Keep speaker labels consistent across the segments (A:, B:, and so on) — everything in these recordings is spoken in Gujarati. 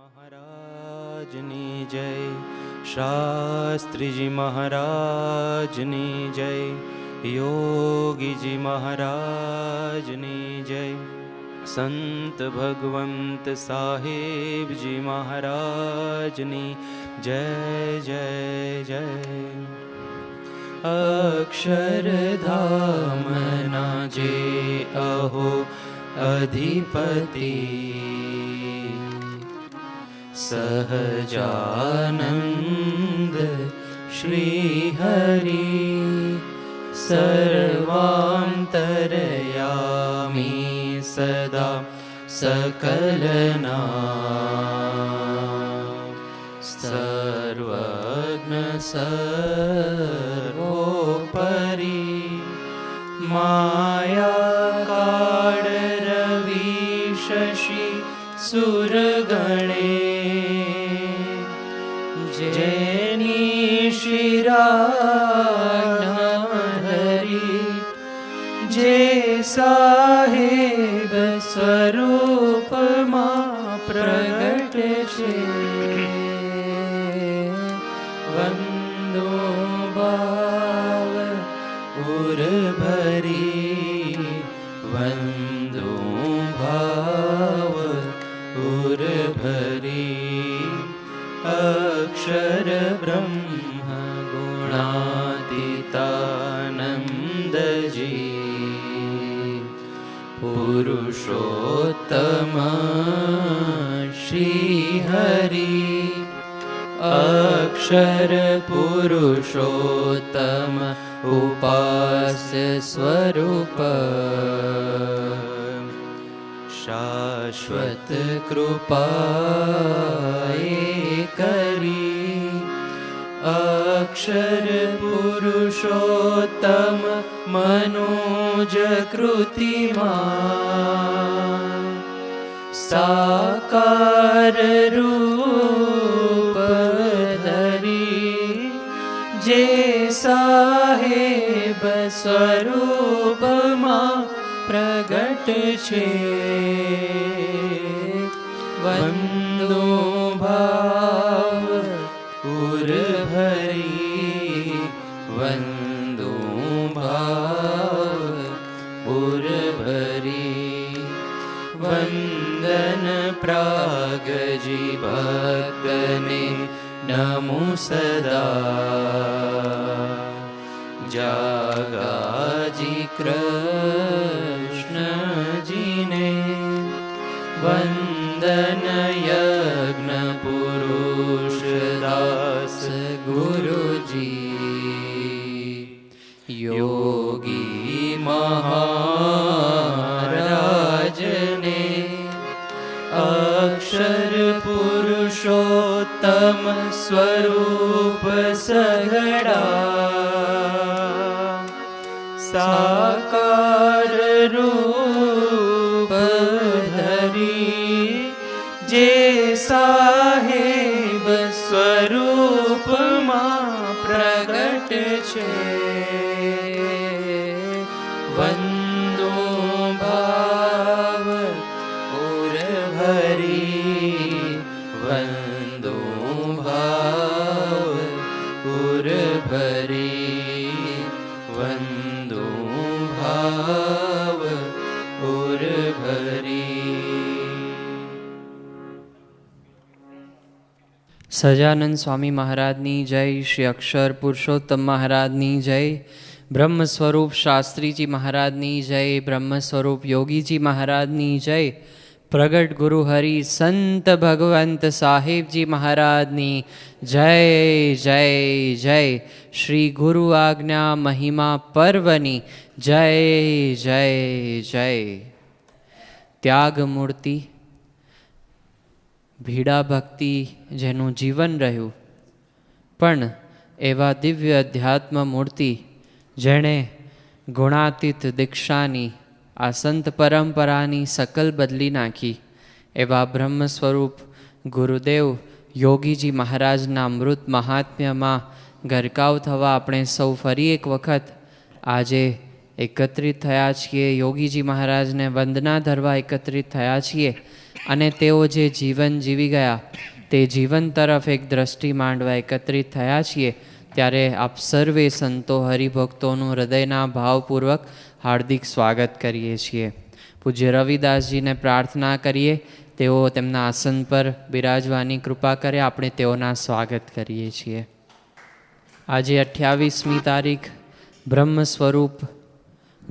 A: મહારાજની જય, શાસ્ત્રીજી મહારાજની જય, યોગીજી મહારાજની જય, સંત ભગવંત સાહેબજી મહારાજની જય જય જય. અક્ષરધામના જે અહો અધિપતિ સહજાનંદ શ્રી હરિ સર્વાંતરયામી સદા સકલના સર્વજ્ઞ સર્વોપરી માયા કાળ રવિ શશી સુરગણે જેની શિરાહરી જે સાહેબ સ્વરૂપમાં પ્રગટ છે વંદો ભાવ ઉર ભરી વંદો ભાવ ઉર ભરી અક્ષર બ્રહ્મ ગુણાતીતાનંદજી પુરુષોત્તમ શ્રી હરિ અક્ષર પુરુષોત્તમ ઉપાસ્ય સ્વરૂપ શાશ્વત કૃપાએ કરી અક્ષર પુરુષોત્તમ મનોજ કૃતિમાં સાકાર રૂપ ધરી જે સાહેબ સ્વરૂપમાં પ્રગટ છે વંદો ભાવ ઉર ભરી વંદો ભાવ ઉર ભરી વંદન પ્રાગજી ભક્તને નમો સદા જાગાજી કૃષ્ણજીને વંદન યજ્ઞ પુરુષ દાસ ગુરુજી યોગી મહારાજને અક્ષર પુરુષોત્તમ સ્વરૂપ સઘળા સાકાર રૂપ ધરી જે સાહેબ સ્વરૂપમાં પ્રગટ છે વંદો ભાવ ઉર ભરી વંદો ભાવ ઉર ભરી વંદો ભાવ ઉર ભરી.
B: સહજાનંદ સ્વામી મહારાજની જય, શ્રી અક્ષર પુરુષોત્તમ મહારાજની જય, બ્રહ્મ સ્વરૂપ શાસ્ત્રીજી મહારાજની જય, બ્રહ્મ સ્વરૂપ યોગીજી મહારાજની જય, પ્રગટ ગુરુ હરિ સંત ભગવંત સાહેબજી મહારાજની જય જય જય, શ્રી ગુરુ આજ્ઞા મહિમા પર્વની જય જય જય. ત્યાગ મૂર્તિ ભીડા ભક્તિ જેનું જીવન રહ્યું, પણ એવા દિવ્ય અધ્યાત્મ મૂર્તિ જેણે ગુણાતીત દીક્ષાની આ સંત પરંપરાની સકલ બદલી નાખી એવા બ્રહ્મ સ્વરૂપ ગુરુદેવ યોગીજી મહારાજના અમૃત મહાત્મ્યમાં ગરકાવ થવા આપણે સૌ ફરી એક વખત આજે એકત્રિત થયા છીએ, યોગીજી મહારાજને વંદના ધરવા એકત્રિત થયા છીએ અને તેઓ જે જીવન જીવી ગયા તે જીવન તરફ એક દ્રષ્ટિ માંડવા એકત્રિત થયા છીએ, ત્યારે આપ સર્વે સંતો હરિભક્તોનું હૃદયના ભાવપૂર્વક હાર્દિક સ્વાગત કરીએ છીએ. પૂજ્ય રવિદાસજીને પ્રાર્થના કરીએ તેઓ તેમના આસન પર બિરાજવાની કૃપા કરે. આપણે તેઓના સ્વાગત કરીએ છીએ. આજે 28મી તારીખ બ્રહ્મ સ્વરૂપ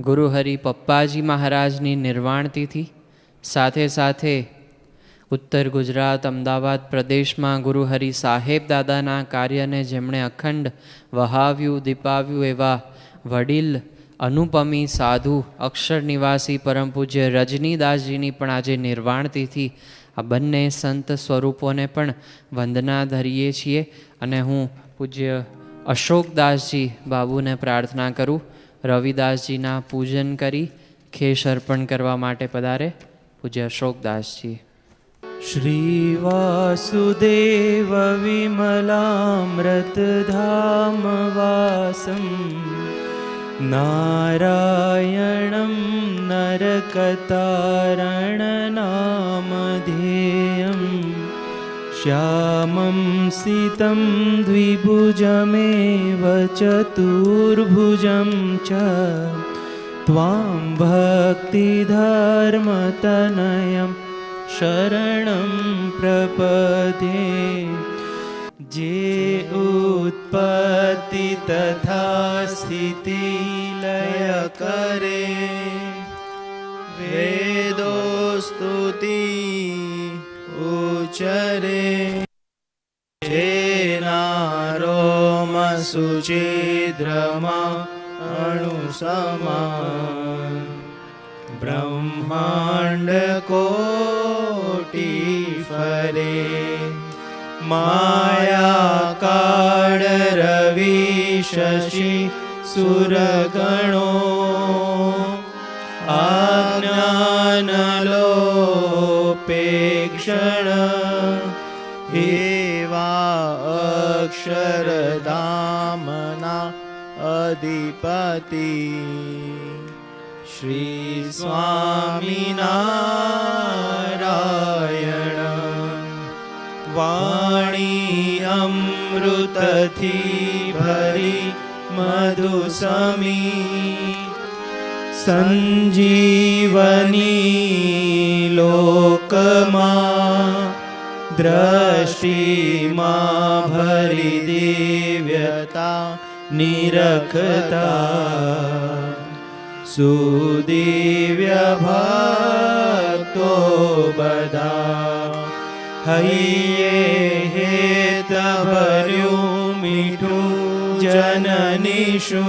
B: ગુરુહરિ પપ્પાજી મહારાજની નિર્વાણ તિથિ, સાથે સાથે ઉત્તર ગુજરાત અમદાવાદ પ્રદેશમાં ગુરુહરિ સાહેબ દાદાના કાર્યને જેમણે અખંડ વહાવ્યું દીપાવ્યું એવા વડીલ અનુપમી સાધુ અક્ષર નિવાસી પરમ પૂજ્ય રજનીદાસજીની પણ આજે નિર્વાણ તિથિ. આ બંને સંત સ્વરૂપોને પણ વંદના ધરીએ છીએ. અને હું પૂજ્ય અશોકદાસજી બાબુને પ્રાર્થના કરું રવિદાસજીના પૂજન કરી ખેસ અર્પણ કરવા માટે પધારે. પૂજ્ય અશોકદાસજી.
A: શ્રી વાસુદેવ વિમલામૃતધામ વાસમ નારાયણં નરકતારણનામધેયં શ્યામં સિतं દ્વિભુજમેવ ચતુર્ભુજં ચ ત્વાં ભક્તિધર્મતનયં શરણં પ્રપદ્યે. જે ઉત્પત્તિ તથા સ્થિતિ લય કરે, વેદો સ્તુતિ ઉચરે, જેના રોમ સુચિદ્રમાં અણુસમાન, બ્રહ્માંડ કોટી ફરે, માયા કાળ રવિ શશી સુરગણો, આજ્ઞાન લોપેક્ષણ, એવા અક્ષરધામના અધિપતિ શ્રી સ્વામિનારાયણ. વાણી અમૃતથી ભરી મધુસમી, સંજીવની લોકમાં દ્રષ્ટિમાં ભરી દિવ્યતા નિરખતા, સુદિવ્ય ભક્તો બધા હૈયે હેત ભર્યું મીઠું જનનીશું,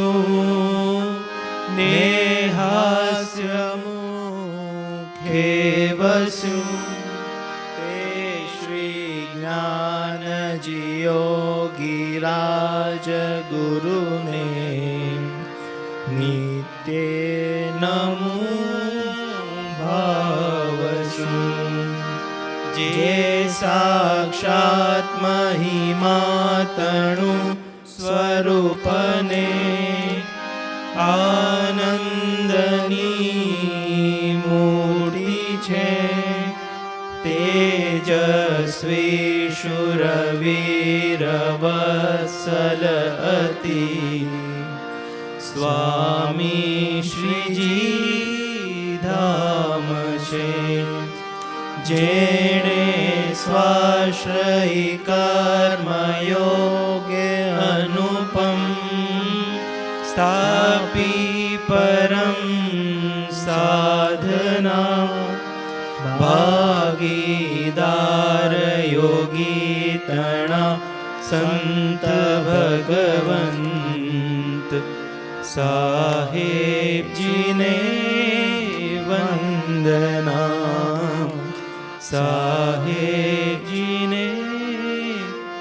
A: નેહાસ્ય મુખે વસ્યું તે શ્રી જ્ઞાનજી યોગીરાજ ગુરુને નિત્ય નમો ભાવસું. જે સાક્ષાત મહિમાતણું સ્વરૂપને આનંદની મૂર્તિ છે, તેજસ્વી શુરવીર વત્સલ અતિ, સ્વામી શ્રીજી ધામ છે. જેણે સ્વાશ્રયી કર્મયોગે અનુપમ, સ્થાપી પરમ સાધના, ભાગીદાર યોગી તણા સંત ભગવંત, સાહેબજીને વંદના, સાહેબજીને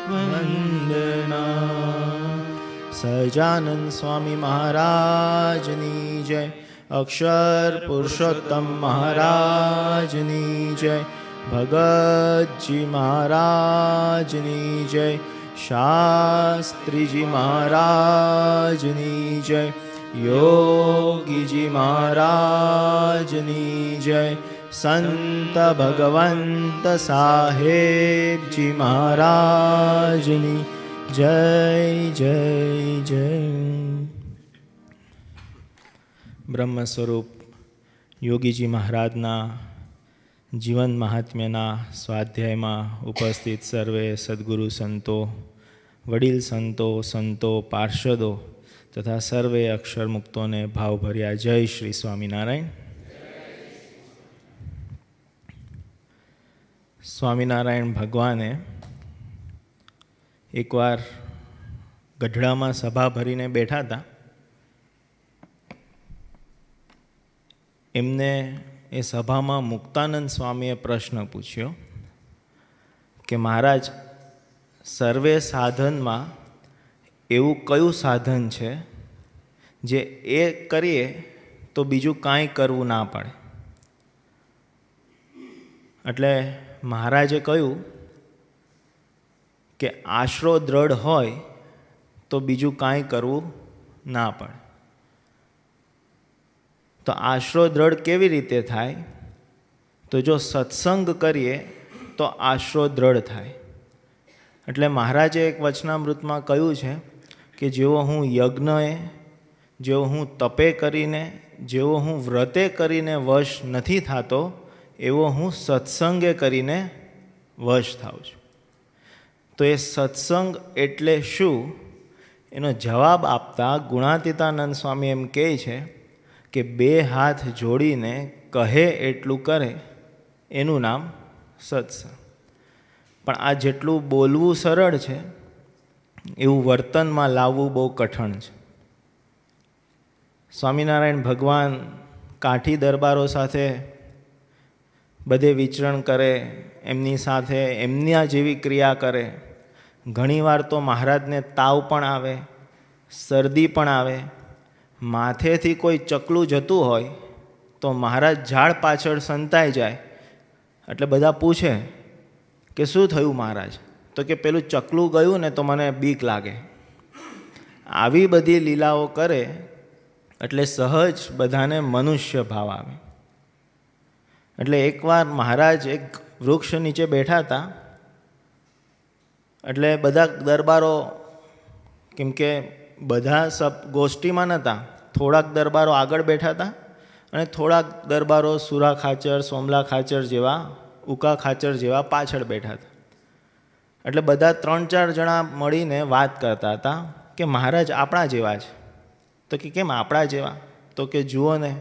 A: વંદના. સહજાનંદ સ્વામી મહારાજની જય, અક્ષર પુરુષોત્તમ મહારાજની જય, ભગતજી મહારાજની જય, શાસ્ત્રીજી મહારાજની જય, યોગીજી મહારાજની જય. સંત ભગવંત સાહેબજી મહારાજની જય જય જય. બ્રહ્મ સ્વરૂપ યોગીજી મહારાજના જીવન મહાત્મ્યના સ્વાધ્યાયમાં ઉપસ્થિત સર્વે સદ્ગુરુ સંતો, વડીલ સંતો પાર્ષદો તથા સર્વે અક્ષર મુક્તોને ભાવભર્યા જય શ્રી સ્વામિનારાયણ. સ્વામિનારાયણ ભગવાને એકવાર ગઢડામાં સભા ભરીને બેઠા હતા. એમને એ સભામાં મુક્તાનંદ સ્વામીએ પ્રશ્ન પૂછ્યો કે મહારાજ, સર્વે સાધનમાં એવું કયું સાધન છે જે એ કરીએ તો બીજું કાંઈ કરવું ના પડે? એટલે મહારાજે કહ્યું કે આશરો દ્રઢ હોય તો બીજું કાંઈ કરવું ના પડે. તો આશરો દ્રઢ કેવી રીતે થાય? તો જો સત્સંગ કરીએ તો આશરો દ્રઢ થાય. એટલે મહારાજે એક વચનામૃતમાં કહ્યું છે કે જેવો હું યજ્ઞએ, જેવો હું તપે કરીને, જેવો હું વ્રતે કરીને વશ નથી થતો, એવો હું સત્સંગે કરીને વશ થાઉં છું. તો એ સત્સંગ એટલે શું એનો જવાબ આપતા ગુણાતીતાનંદ સ્વામી એમ કહે છે કે બે હાથ જોડીને કહે એટલું કરે એનું નામ સત્સંગ. પણ આ જેટલું બોલવું સરળ છે એવું વર્તનમાં લાવવું બહુ કઠણ છે. સ્વામિનારાયણ ભગવાન કાઠી દરબારો સાથે બધે વિચરણ કરે, એમની સાથે એમના જેવી ક્રિયા કરે. ઘણીવાર તો મહારાજને તાવ પણ આવે, શરદી પણ આવે. માથેથી કોઈ ચકલું જતું હોય તો મહારાજ ઝાડ પાછળ સંતાઈ જાય. એટલે બધા પૂછે કે શું થયું મહારાજ? તો કે પેલું ચકલું ગયું ને તો મને બીક લાગે. આવી બધી લીલાઓ કરે એટલે સહજ બધાને મનુષ્ય ભાવ આવે. એટલે એકવાર મહારાજ એક વૃક્ષ નીચે બેઠા હતા. એટલે બધા દરબારો, કેમ કે બધા ગોષ્ઠીમાં નહોતા, થોડાક દરબારો આગળ બેઠા હતા અને થોડાક દરબારો સુરા ખાચર, સોમલા ખાચર જેવા, ઉકા ખાચર જેવા પાછળ બેઠા હતા. એટલે બધા 3-4 જણા મળીને વાત કરતા હતા કે મહારાજ આપણા જેવા છે. તો કે કેમ આપણા જેવા? તો કે જુઓ ને,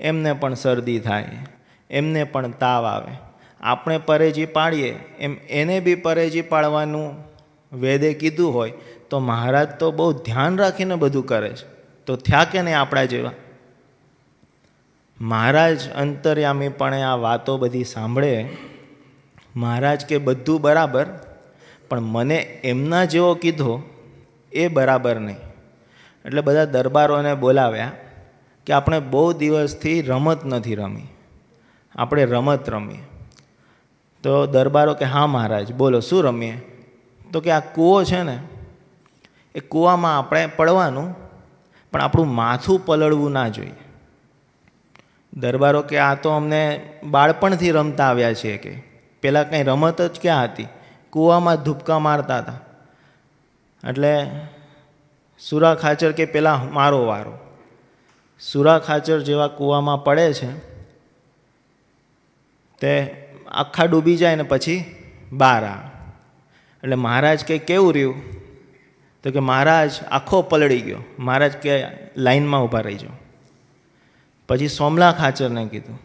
A: એમને પણ શરદી થાય, એમને પણ તાવ આવે. આપણે પરેજી પાડીએ એમ એને બી પરેજી પાડવાનું વેદે કીધું હોય તો મહારાજ તો બહુ ધ્યાન રાખીને બધું કરે છે. તો થયા કે નહીં આપણા જેવા? મહારાજ અંતર્યામીપણે આ વાતો બધી સાંભળે. મહારાજ કે બધું બરાબર, પણ મને એમના જેવો કીધો એ બરાબર નહીં. એટલે બધા દરબારોને બોલાવ્યા કે આપણે બહુ દિવસથી રમત નથી રમી, આપણે રમત રમીએ. તો દરબારો કે હા મહારાજ, બોલો શું રમીએ? તો કે આ કૂવો છે ને, એ કૂવામાં આપણે પડવાનું, પણ આપણું માથું પલળવું ના જોઈએ. દરબારો કે આ તો અમને બાળપણથી રમતા આવ્યા છીએ, કે પહેલાં કંઈ રમત જ ક્યાં હતી, કૂવામાં ધૂપકા મારતા હતા. એટલે સુરા ખાચર કે પહેલાં મારો વારો. સુરા ખાચર જેવા કૂવામાં પડે છે, તે આખા ડૂબી જાય ને પછી બહાર આવે. એટલે મહારાજ કે કેવું રહ્યું? તો કે મહારાજ આખો પલળી ગયો. મહારાજ કે લાઈનમાં ઊભા રહી જાઓ. પછી સોમલા ખાચરને કીધું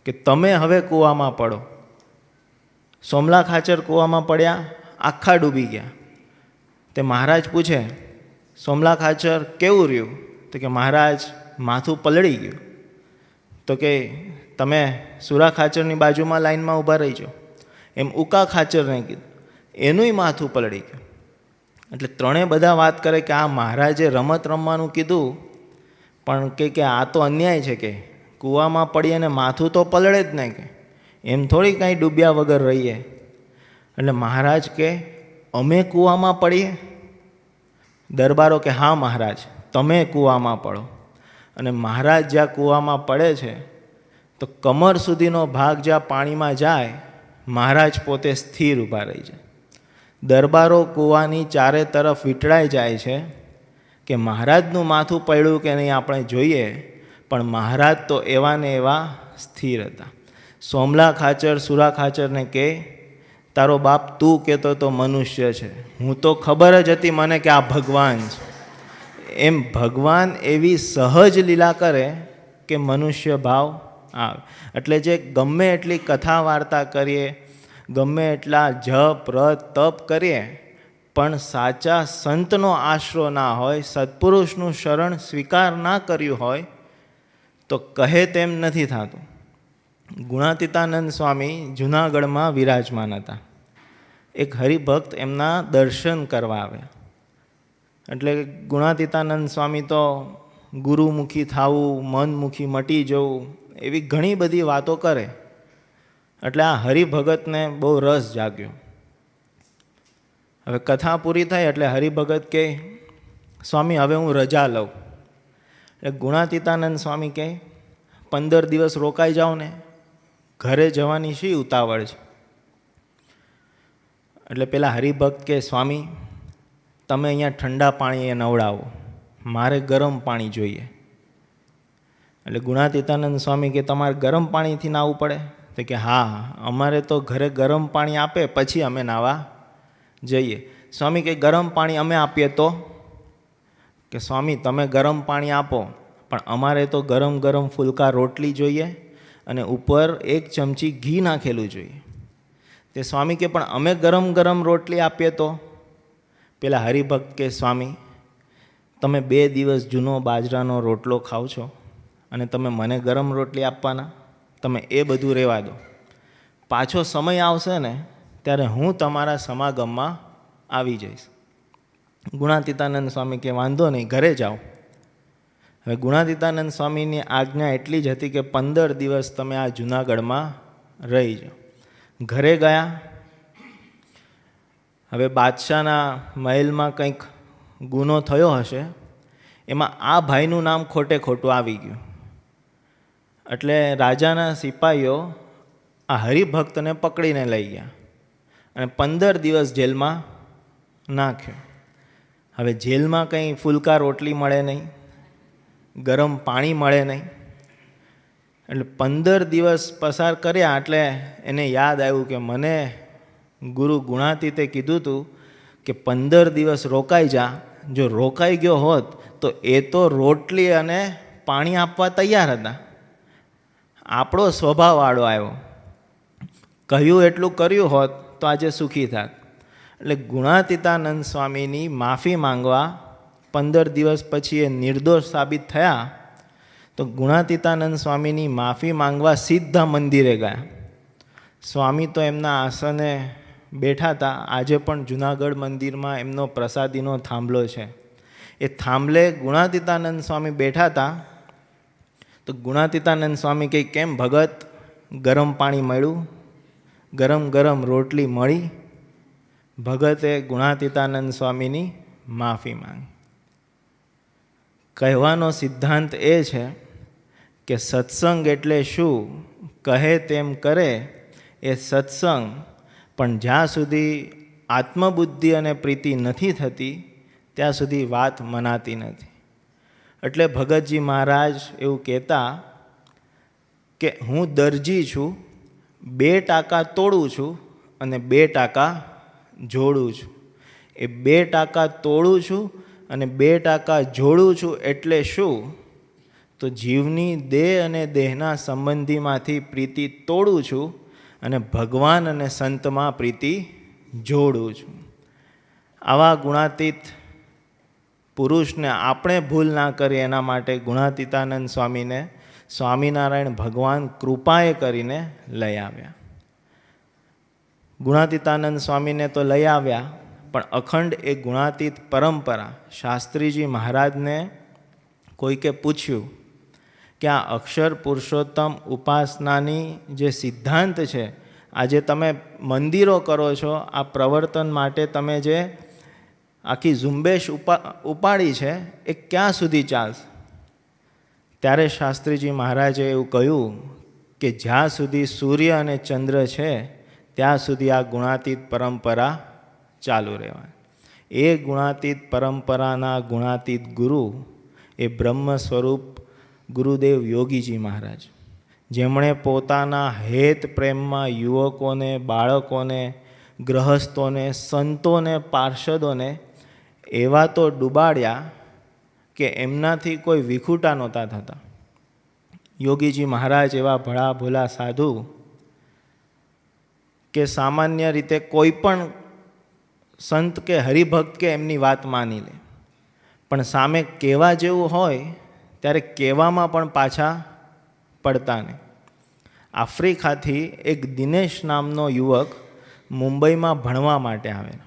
A: કે તમે હવે કૂવામાં પડો. સોમલા ખાચર કૂવામાં પડ્યા, આખા ડૂબી ગયા. તે મહારાજ પૂછે સોમલા ખાચર કેવું રહ્યું? તો કે મહારાજ માથું પલળી ગયું. તો કે તમે સુરા ખાચરની બાજુમાં લાઈનમાં ઊભા રહી જાઓ. એમ ઉકા ખાચરને કીધું, એનુંય માથું પલળી ગયું. એટલે ત્રણેય બધા વાત કરે કે આ મહારાજે રમત રમવાનું કીધું, પણ કે આ તો અન્યાય છે, કે કૂવામાં પડીએ ને માથું તો પલળે જ નહીં, કે એમ થોડી કાંઈ ડૂબ્યા વગર રહીએ. એટલે મહારાજ કે અમે કૂવામાં પડીએ? દરબારો કે હા મહારાજ, તમે કૂવામાં પડો. અને મહારાજ જ્યાં કૂવામાં પડે છે તો કમર સુધીનો ભાગ જ્યાં પાણીમાં જાય, મહારાજ પોતે સ્થિર ઊભા રહી જાય. દરબારો કૂવાની ચારે તરફ વીંટળાઈ જાય છે કે મહારાજનું માથું પડ્યું કે નહીં આપણે જોઈએ, પણ મહારાજ તો એવા ને એવા સ્થિર હતા. સોમલા ખાચર સુરા ખાચરને કહે, તારો બાપ તું કહેતો તો મનુષ્ય છે, હું તો ખબર જ હતી મને કે આ ભગવાન છે. એમ ભગવાન એવી સહજ લીલા કરે કે મનુષ્ય ભાવ આવે. એટલે જે ગમે એટલી કથા વાર્તા કરીએ, ગમે એટલા જપ રત તપ કરીએ, પણ સાચા સંતનો આશરો ના હોય, સત્પુરુષનું શરણ સ્વીકાર ના કર્યું હોય તો કહે તેમ નથી થતું. ગુણાતીતાનંદ સ્વામી જૂનાગઢમાં વિરાજમાન હતા. એક હરિભક્ત એમના દર્શન કરવા આવ્યા. એટલે ગુણાતીતાનંદ સ્વામી તો ગુરુમુખી થવું, મનમુખી મટી જવું, એવી ઘણી બધી વાતો કરે. એટલે આ હરિભગતને બહુ રસ જાગ્યો. હવે કથા પૂરી થઈ એટલે હરિભગત કહે, સ્વામી હવે હું રજા લઉં. એટલે ગુણાતીતાનંદ સ્વામી કહે, 15 દિવસ રોકાઈ જાઓ ને, ઘરે જવાની શી ઉતાવળ છે? એટલે પેલા હરિભક્ત કે, સ્વામી તમે અહીંયા ઠંડા પાણીએ નવડાવો, મારે ગરમ પાણી જોઈએ. એટલે ગુણાતીતાનંદ સ્વામી કે, તમારે ગરમ પાણીથી નાહવું પડે? તો કે હા, અમારે તો ઘરે ગરમ પાણી આપે પછી અમે નાહવા જઈએ. સ્વામી કે ગરમ પાણી અમે આપીએ તો? કે સ્વામી તમે ગરમ પાણી આપો, પણ અમારે તો ગરમ ગરમ ફુલકા રોટલી જોઈએ અને ઉપર 1 ચમચી ઘી નાખેલું જોઈએ. તે સ્વામી કે પણ અમે ગરમ ગરમ રોટલી આપીએ તો? પેલા હરિભક્ત કે સ્વામી તમે 2 દિવસ જૂનો બાજરાનો રોટલો ખાઓ છો અને તમે મને ગરમ રોટલી આપવાના? તમે એ બધું રહેવા દો. પાછો સમય આવશે ને ત્યારે હું તમારા સમાગમમાં આવી જઈશ. ગુણાતીતાનંદ સ્વામી કે વાંધો નહીં, ઘરે જાઓ. હવે ગુણાતીતાનંદ સ્વામીની આજ્ઞા એટલી જ હતી કે 15 દિવસ તમે આ જૂનાગઢમાં રહી જાઓ. ઘરે ગયા. હવે બાદશાહના મહેલમાં કંઈક ગુનો થયો હશે, એમાં આ ભાઈનું નામ ખોટે ખોટું આવી ગયું. એટલે રાજાના સિપાહીઓ આ હરિભક્તને પકડીને લઈ ગયા અને 15 દિવસ જેલમાં નાખ્યો. હવે જેલમાં કંઈ ફુલકા રોટલી મળે નહીં, ગરમ પાણી મળે નહીં. એટલે 15 દિવસ પસાર કર્યા એટલે એને યાદ આવ્યું કે મને ગુરુ ગુણાતીતે કીધું હતું કે 15 દિવસ રોકાઈ જા. જો રોકાઈ ગયો હોત તો એ તો રોટલી અને પાણી આપવા તૈયાર હતા. આપણો સ્વભાવ આડો આવ્યો. કહ્યું એટલું કર્યું હોત તો આજે સુખી થાત. એટલે ગુણાતીતાનંદ સ્વામીની માફી માંગવા 15 દિવસ પછી એ નિર્દોષ સાબિત થયા. તો ગુણાતીતાનંદ સ્વામીની માફી માંગવા સીધા મંદિરે ગયા. સ્વામી તો એમના આસને બેઠા હતા. આજે પણ જૂનાગઢ મંદિરમાં એમનો પ્રસાદીનો થાંભલો છે. એ થાંભલે ગુણાતીતાનંદ સ્વામી બેઠા હતા. તો ગુણાતીતાનંદ સ્વામી કહે, કેમ ભગત, ગરમ પાણી મળ્યું? ગરમ ગરમ રોટલી મળી? ભગતે ગુણાતીતાનંદ સ્વામીની માફી માંગી. કહેવાનો સિદ્ધાંત એ છે કે સત્સંગ એટલે શું? કહે તેમ કરે એ સત્સંગ. પણ જ્યાં સુધી આત્મબુદ્ધિ અને પ્રીતિ નથી થતી ત્યાં સુધી વાત મનાતી નથી. એટલે ભગતજી મહારાજ એવું કહેતા કે હું દરજી છું, 2 ટાંકા તોડું છું અને 2 ટાંકા જોડું છું. એ 2 ટાંકા તોડું છું અને 2 ટાંકા જોડું છું એટલે શું? તો જીવની દેહ અને દેહના સંબંધીમાંથી પ્રીતિ તોડું છું અને ભગવાન અને સંતમાં પ્રીતિ જોડું છું. આવા ગુણાતીત પુરુષને આપણે ભૂલ ના કરીએ એના માટે ગુણાતીતાનંદ સ્વામીને સ્વામિનારાયણ ભગવાન કૃપાએ કરીને લઈ આવ્યા. ગુણાતીતાનંદ સ્વામીને તો લઈ આવ્યા, પણ અખંડ એ ગુણાતીત પરંપરા શાસ્ત્રીજી મહારાજને કોઈકે પૂછ્યું કે આ અક્ષર પુરુષોત્તમ ઉપાસનાની જે સિદ્ધાંત છે, આજે તમે મંદિરો કરો છો, આ પ્રવર્તન માટે તમે જે આખી ઝુંબેશ ઉપાડી છે એ ક્યાં સુધી ચાલશે? ત્યારે શાસ્ત્રીજી મહારાજે એવું કહ્યું કે જ્યાં સુધી સૂર્ય અને ચંદ્ર છે ત્યાં સુધી આ ગુણાતીત પરંપરા ચાલુ રહેવાની. એ ગુણાતીત પરંપરાના ગુણાતીત ગુરુ એ બ્રહ્મ સ્વરૂપ ગુરુદેવ યોગીજી મહારાજ, જેમણે પોતાના હેત પ્રેમમાં યુવકોને, બાળકોને, ગ્રહસ્થોને, સંતોને, પાર્ષદોને એવા તો ડૂબાડ્યા કે એમનાથી કોઈ વિખૂટા નહોતા થતા. યોગીજી મહારાજ એવા ભળા ભોલા સાધુ કે સામાન્ય રીતે કોઈ પણ સંત કે હરિભક્ત કે એમની વાત માની લે, પણ સામે કહેવા જેવું હોય ત્યારે કહેવામાં પણ પાછા પડતા નહીં. આફ્રિકાથી એક દિનેશ નામનો યુવક મુંબઈમાં ભણવા માટે આવેલો.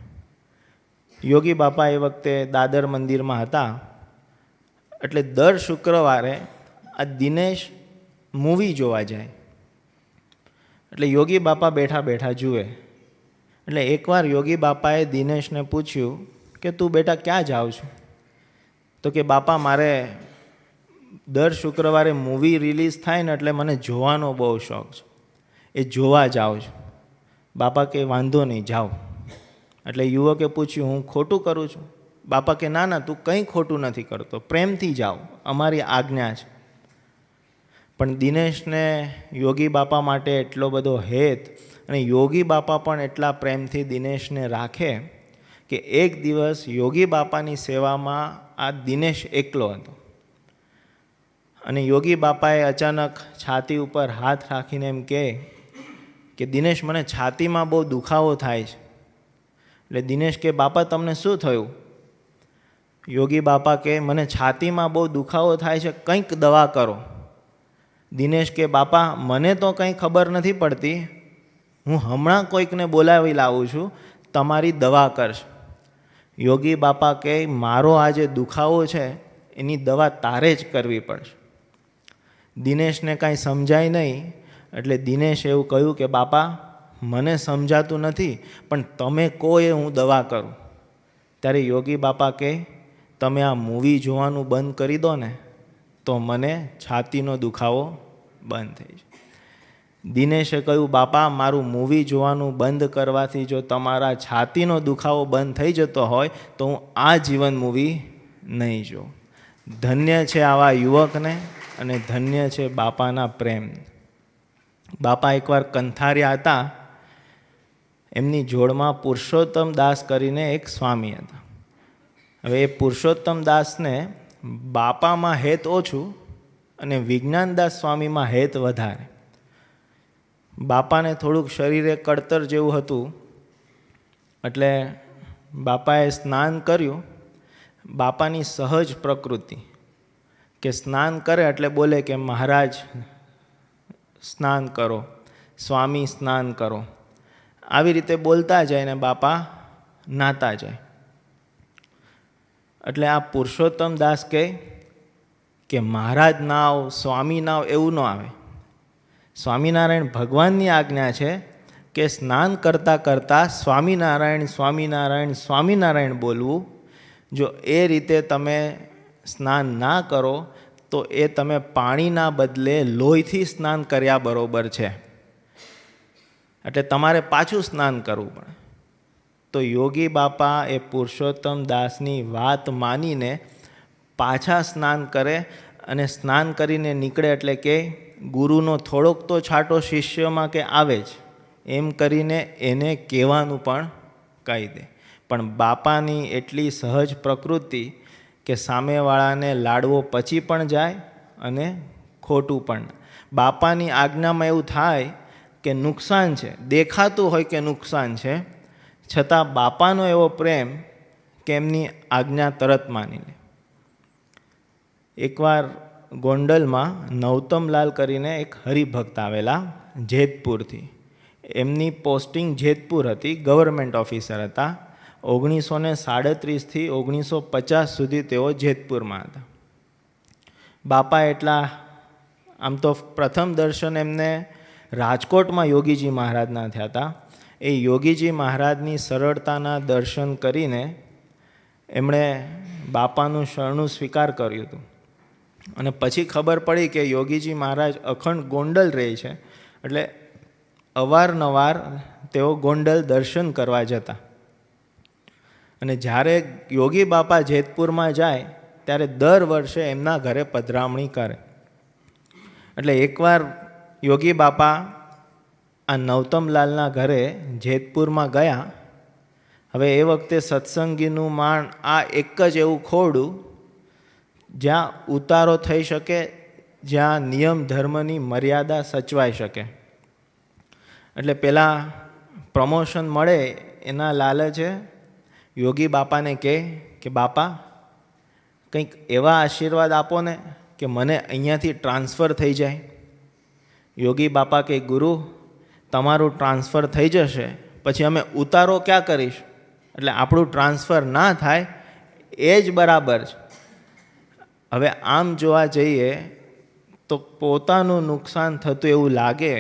A: યોગી બાપા એ વખતે દાદર મંદિરમાં હતા, એટલે દર શુક્રવારે આ દિનેશ મૂવી જોવા જાય. એટલે યોગી બાપા બેઠા બેઠા જુએ. એટલે એકવાર યોગી બાપાએ દિનેશને પૂછ્યું કે તું બેટા ક્યાં જાઉં છું? તો કે બાપા મારે દર શુક્રવારે મૂવી રિલીઝ થાય ને એટલે મને જોવાનો બહુ શોખ છે, એ જોવા જાઉં છું. બાપા કે વાંધો નહીં, જાઓ. એટલે યુવકે પૂછ્યું હું ખોટું કરું છું? બાપા કે ના ના, તું કંઈ ખોટું નથી કરતો, પ્રેમથી જાઓ, અમારી આજ્ઞા છે. પણ દિનેશને યોગી બાપા માટે એટલો બધો હેત અને યોગી બાપા પણ એટલા પ્રેમથી દિનેશને રાખે કે એક દિવસ યોગી બાપાની સેવામાં આ દિનેશ એકલો હતો અને યોગી બાપાએ અચાનક છાતી ઉપર હાથ રાખીને એમ કહે કે દિનેશ, મને છાતીમાં બહુ દુખાવો થાય છે. એટલે દિનેશ કે બાપા તમને શું થયું? યોગી બાપા કે મને છાતીમાં બહુ દુખાવો થાય છે, કંઈક દવા કરો. દિનેશ કે બાપા મને તો કંઈ ખબર નથી પડતી, હું હમણાં કોઈકને બોલાવી લાવું છું, તમારી દવા કરશે. યોગી બાપા કે મારો આ જે દુખાવો છે એની દવા તારે જ કરવી પડશે. દિનેશને કાંઈ સમજાય નહીં, એટલે દિનેશ એવું કહ્યું કે બાપા મને સમજાતું નથી, પણ તમે કહો એ હું દવા કરું. ત્યારે યોગી બાપા કહે તમે આ મૂવી જોવાનું બંધ કરી દો ને તો મને છાતીનો દુખાવો બંધ થઈ જાય. દિનેશે કહ્યું બાપા મારું મૂવી જોવાનું બંધ કરવાથી જો તમારા છાતીનો દુખાવો બંધ થઈ જતો હોય તો હું આ જીવન મૂવી નહીં જોઉં. ધન્ય છે આવા યુવકને અને ધન્ય છે બાપાના પ્રેમ. બાપા એકવાર કંથાર્યા હતા, એમની જોડમાં પુરુષોત્તમ દાસ કરીને એક સ્વામી હતા. હવે એ પુરુષોત્તમ દાસને બાપામાં હેત ઓછું અને વિજ્ઞાનદાસ સ્વામીમાં હેત વધારે. બાપાને થોડુંક શરીરે કળતર જેવું હતું, એટલે બાપાએ સ્નાન કર્યું. બાપાની સહજ પ્રકૃતિ કે સ્નાન કરે એટલે બોલે કે મહારાજ સ્નાન કરો, સ્વામી સ્નાન કરો, આવી રીતે બોલતા જાય ને બાપા નાતા જાય. એટલે આ પુરુષોત્તમ દાસ કહે કે મહારાજ નાવ, સ્વામી નાવ એવું ન આવે. સ્વામિનારાયણ ભગવાનની આજ્ઞા છે કે સ્નાન કરતાં કરતાં સ્વામિનારાયણ સ્વામિનારાયણ સ્વામિનારાયણ બોલવું. જો એ રીતે તમે સ્નાન ના કરો તો એ તમે પાણીના બદલે લોહીથી સ્નાન કર્યા બરોબર છે, એટલે તમારે પાછું સ્નાન કરવું પડે. તો યોગી બાપા એ પુરુષોત્તમ દાસની વાત માનીને પાછા સ્નાન કરે અને સ્નાન કરીને નીકળે એટલે કે ગુરુનો થોડોક તો છાંટો શિષ્યમાં કે આવે જ, એમ કરીને એને કહેવાનું પણ કહી દે. પણ બાપાની એટલી સહજ પ્રકૃતિ કે સામેવાળાને લાડવો પછી પણ જાય અને ખોટું પણ. બાપાની આજ્ઞામાં એવું થાય કે નુકસાન છે, દેખાતું હોય કે નુકસાન છે, છતાં બાપાનો એવો પ્રેમ કે એમની આજ્ઞા તરત માની લે. એકવાર ગોંડલમાં નવતમલાલ કરીને એક હરિભક્ત આવેલા જેતપુરથી. એમની પોસ્ટિંગ જેતપુર હતી, ગવર્મેન્ટ ઓફિસર હતા. 1937થી 1950 સુધી તેઓ જેતપુરમાં હતા. બાપા એટલા, આમ તો પ્રથમ દર્શન એમને રાજકોટમાં યોગીજી મહારાજના થયા હતા. એ યોગીજી મહારાજની સરળતાના દર્શન કરીને એમણે બાપાનું શરણું સ્વીકાર કર્યું હતું. અને પછી ખબર પડી કે યોગીજી મહારાજ અખંડ ગોંડલ રહે છે, એટલે અવારનવાર તેઓ ગોંડલ દર્શન કરવા જતા. અને જ્યારે યોગી બાપા જેતપુરમાં જાય ત્યારે દર વર્ષે એમના ઘરે પધરામણી કરે. એટલે એકવાર યોગી બાપા આ નવતમલાલના ઘરે જેતપુરમાં ગયા. હવે એ વખતે સત્સંગીનું માણ આ એક જ એવું ખોરડું જ્યાં ઉતારો થઈ શકે, જ્યાં નિયમ ધર્મની મર્યાદા સચવાઈ શકે. એટલે પેલા પ્રમોશન મળે એના લાલચે યોગી બાપાને કહે કે બાપા કંઈક એવા આશીર્વાદ આપો ને કે મને અહીંયાથી ટ્રાન્સફર થઈ જાય. યોગી બાપા કે ગુરુ, તમારું ટ્રાન્સફર થઈ જશે પછી અમે ઉતારો ક્યાં કરીશું, એટલે આપણું ટ્રાન્સફર ના થાય એ જ બરાબર છે. હવે આમ જોવા જઈએ તો પોતાનું નુકસાન થતું એવું લાગે,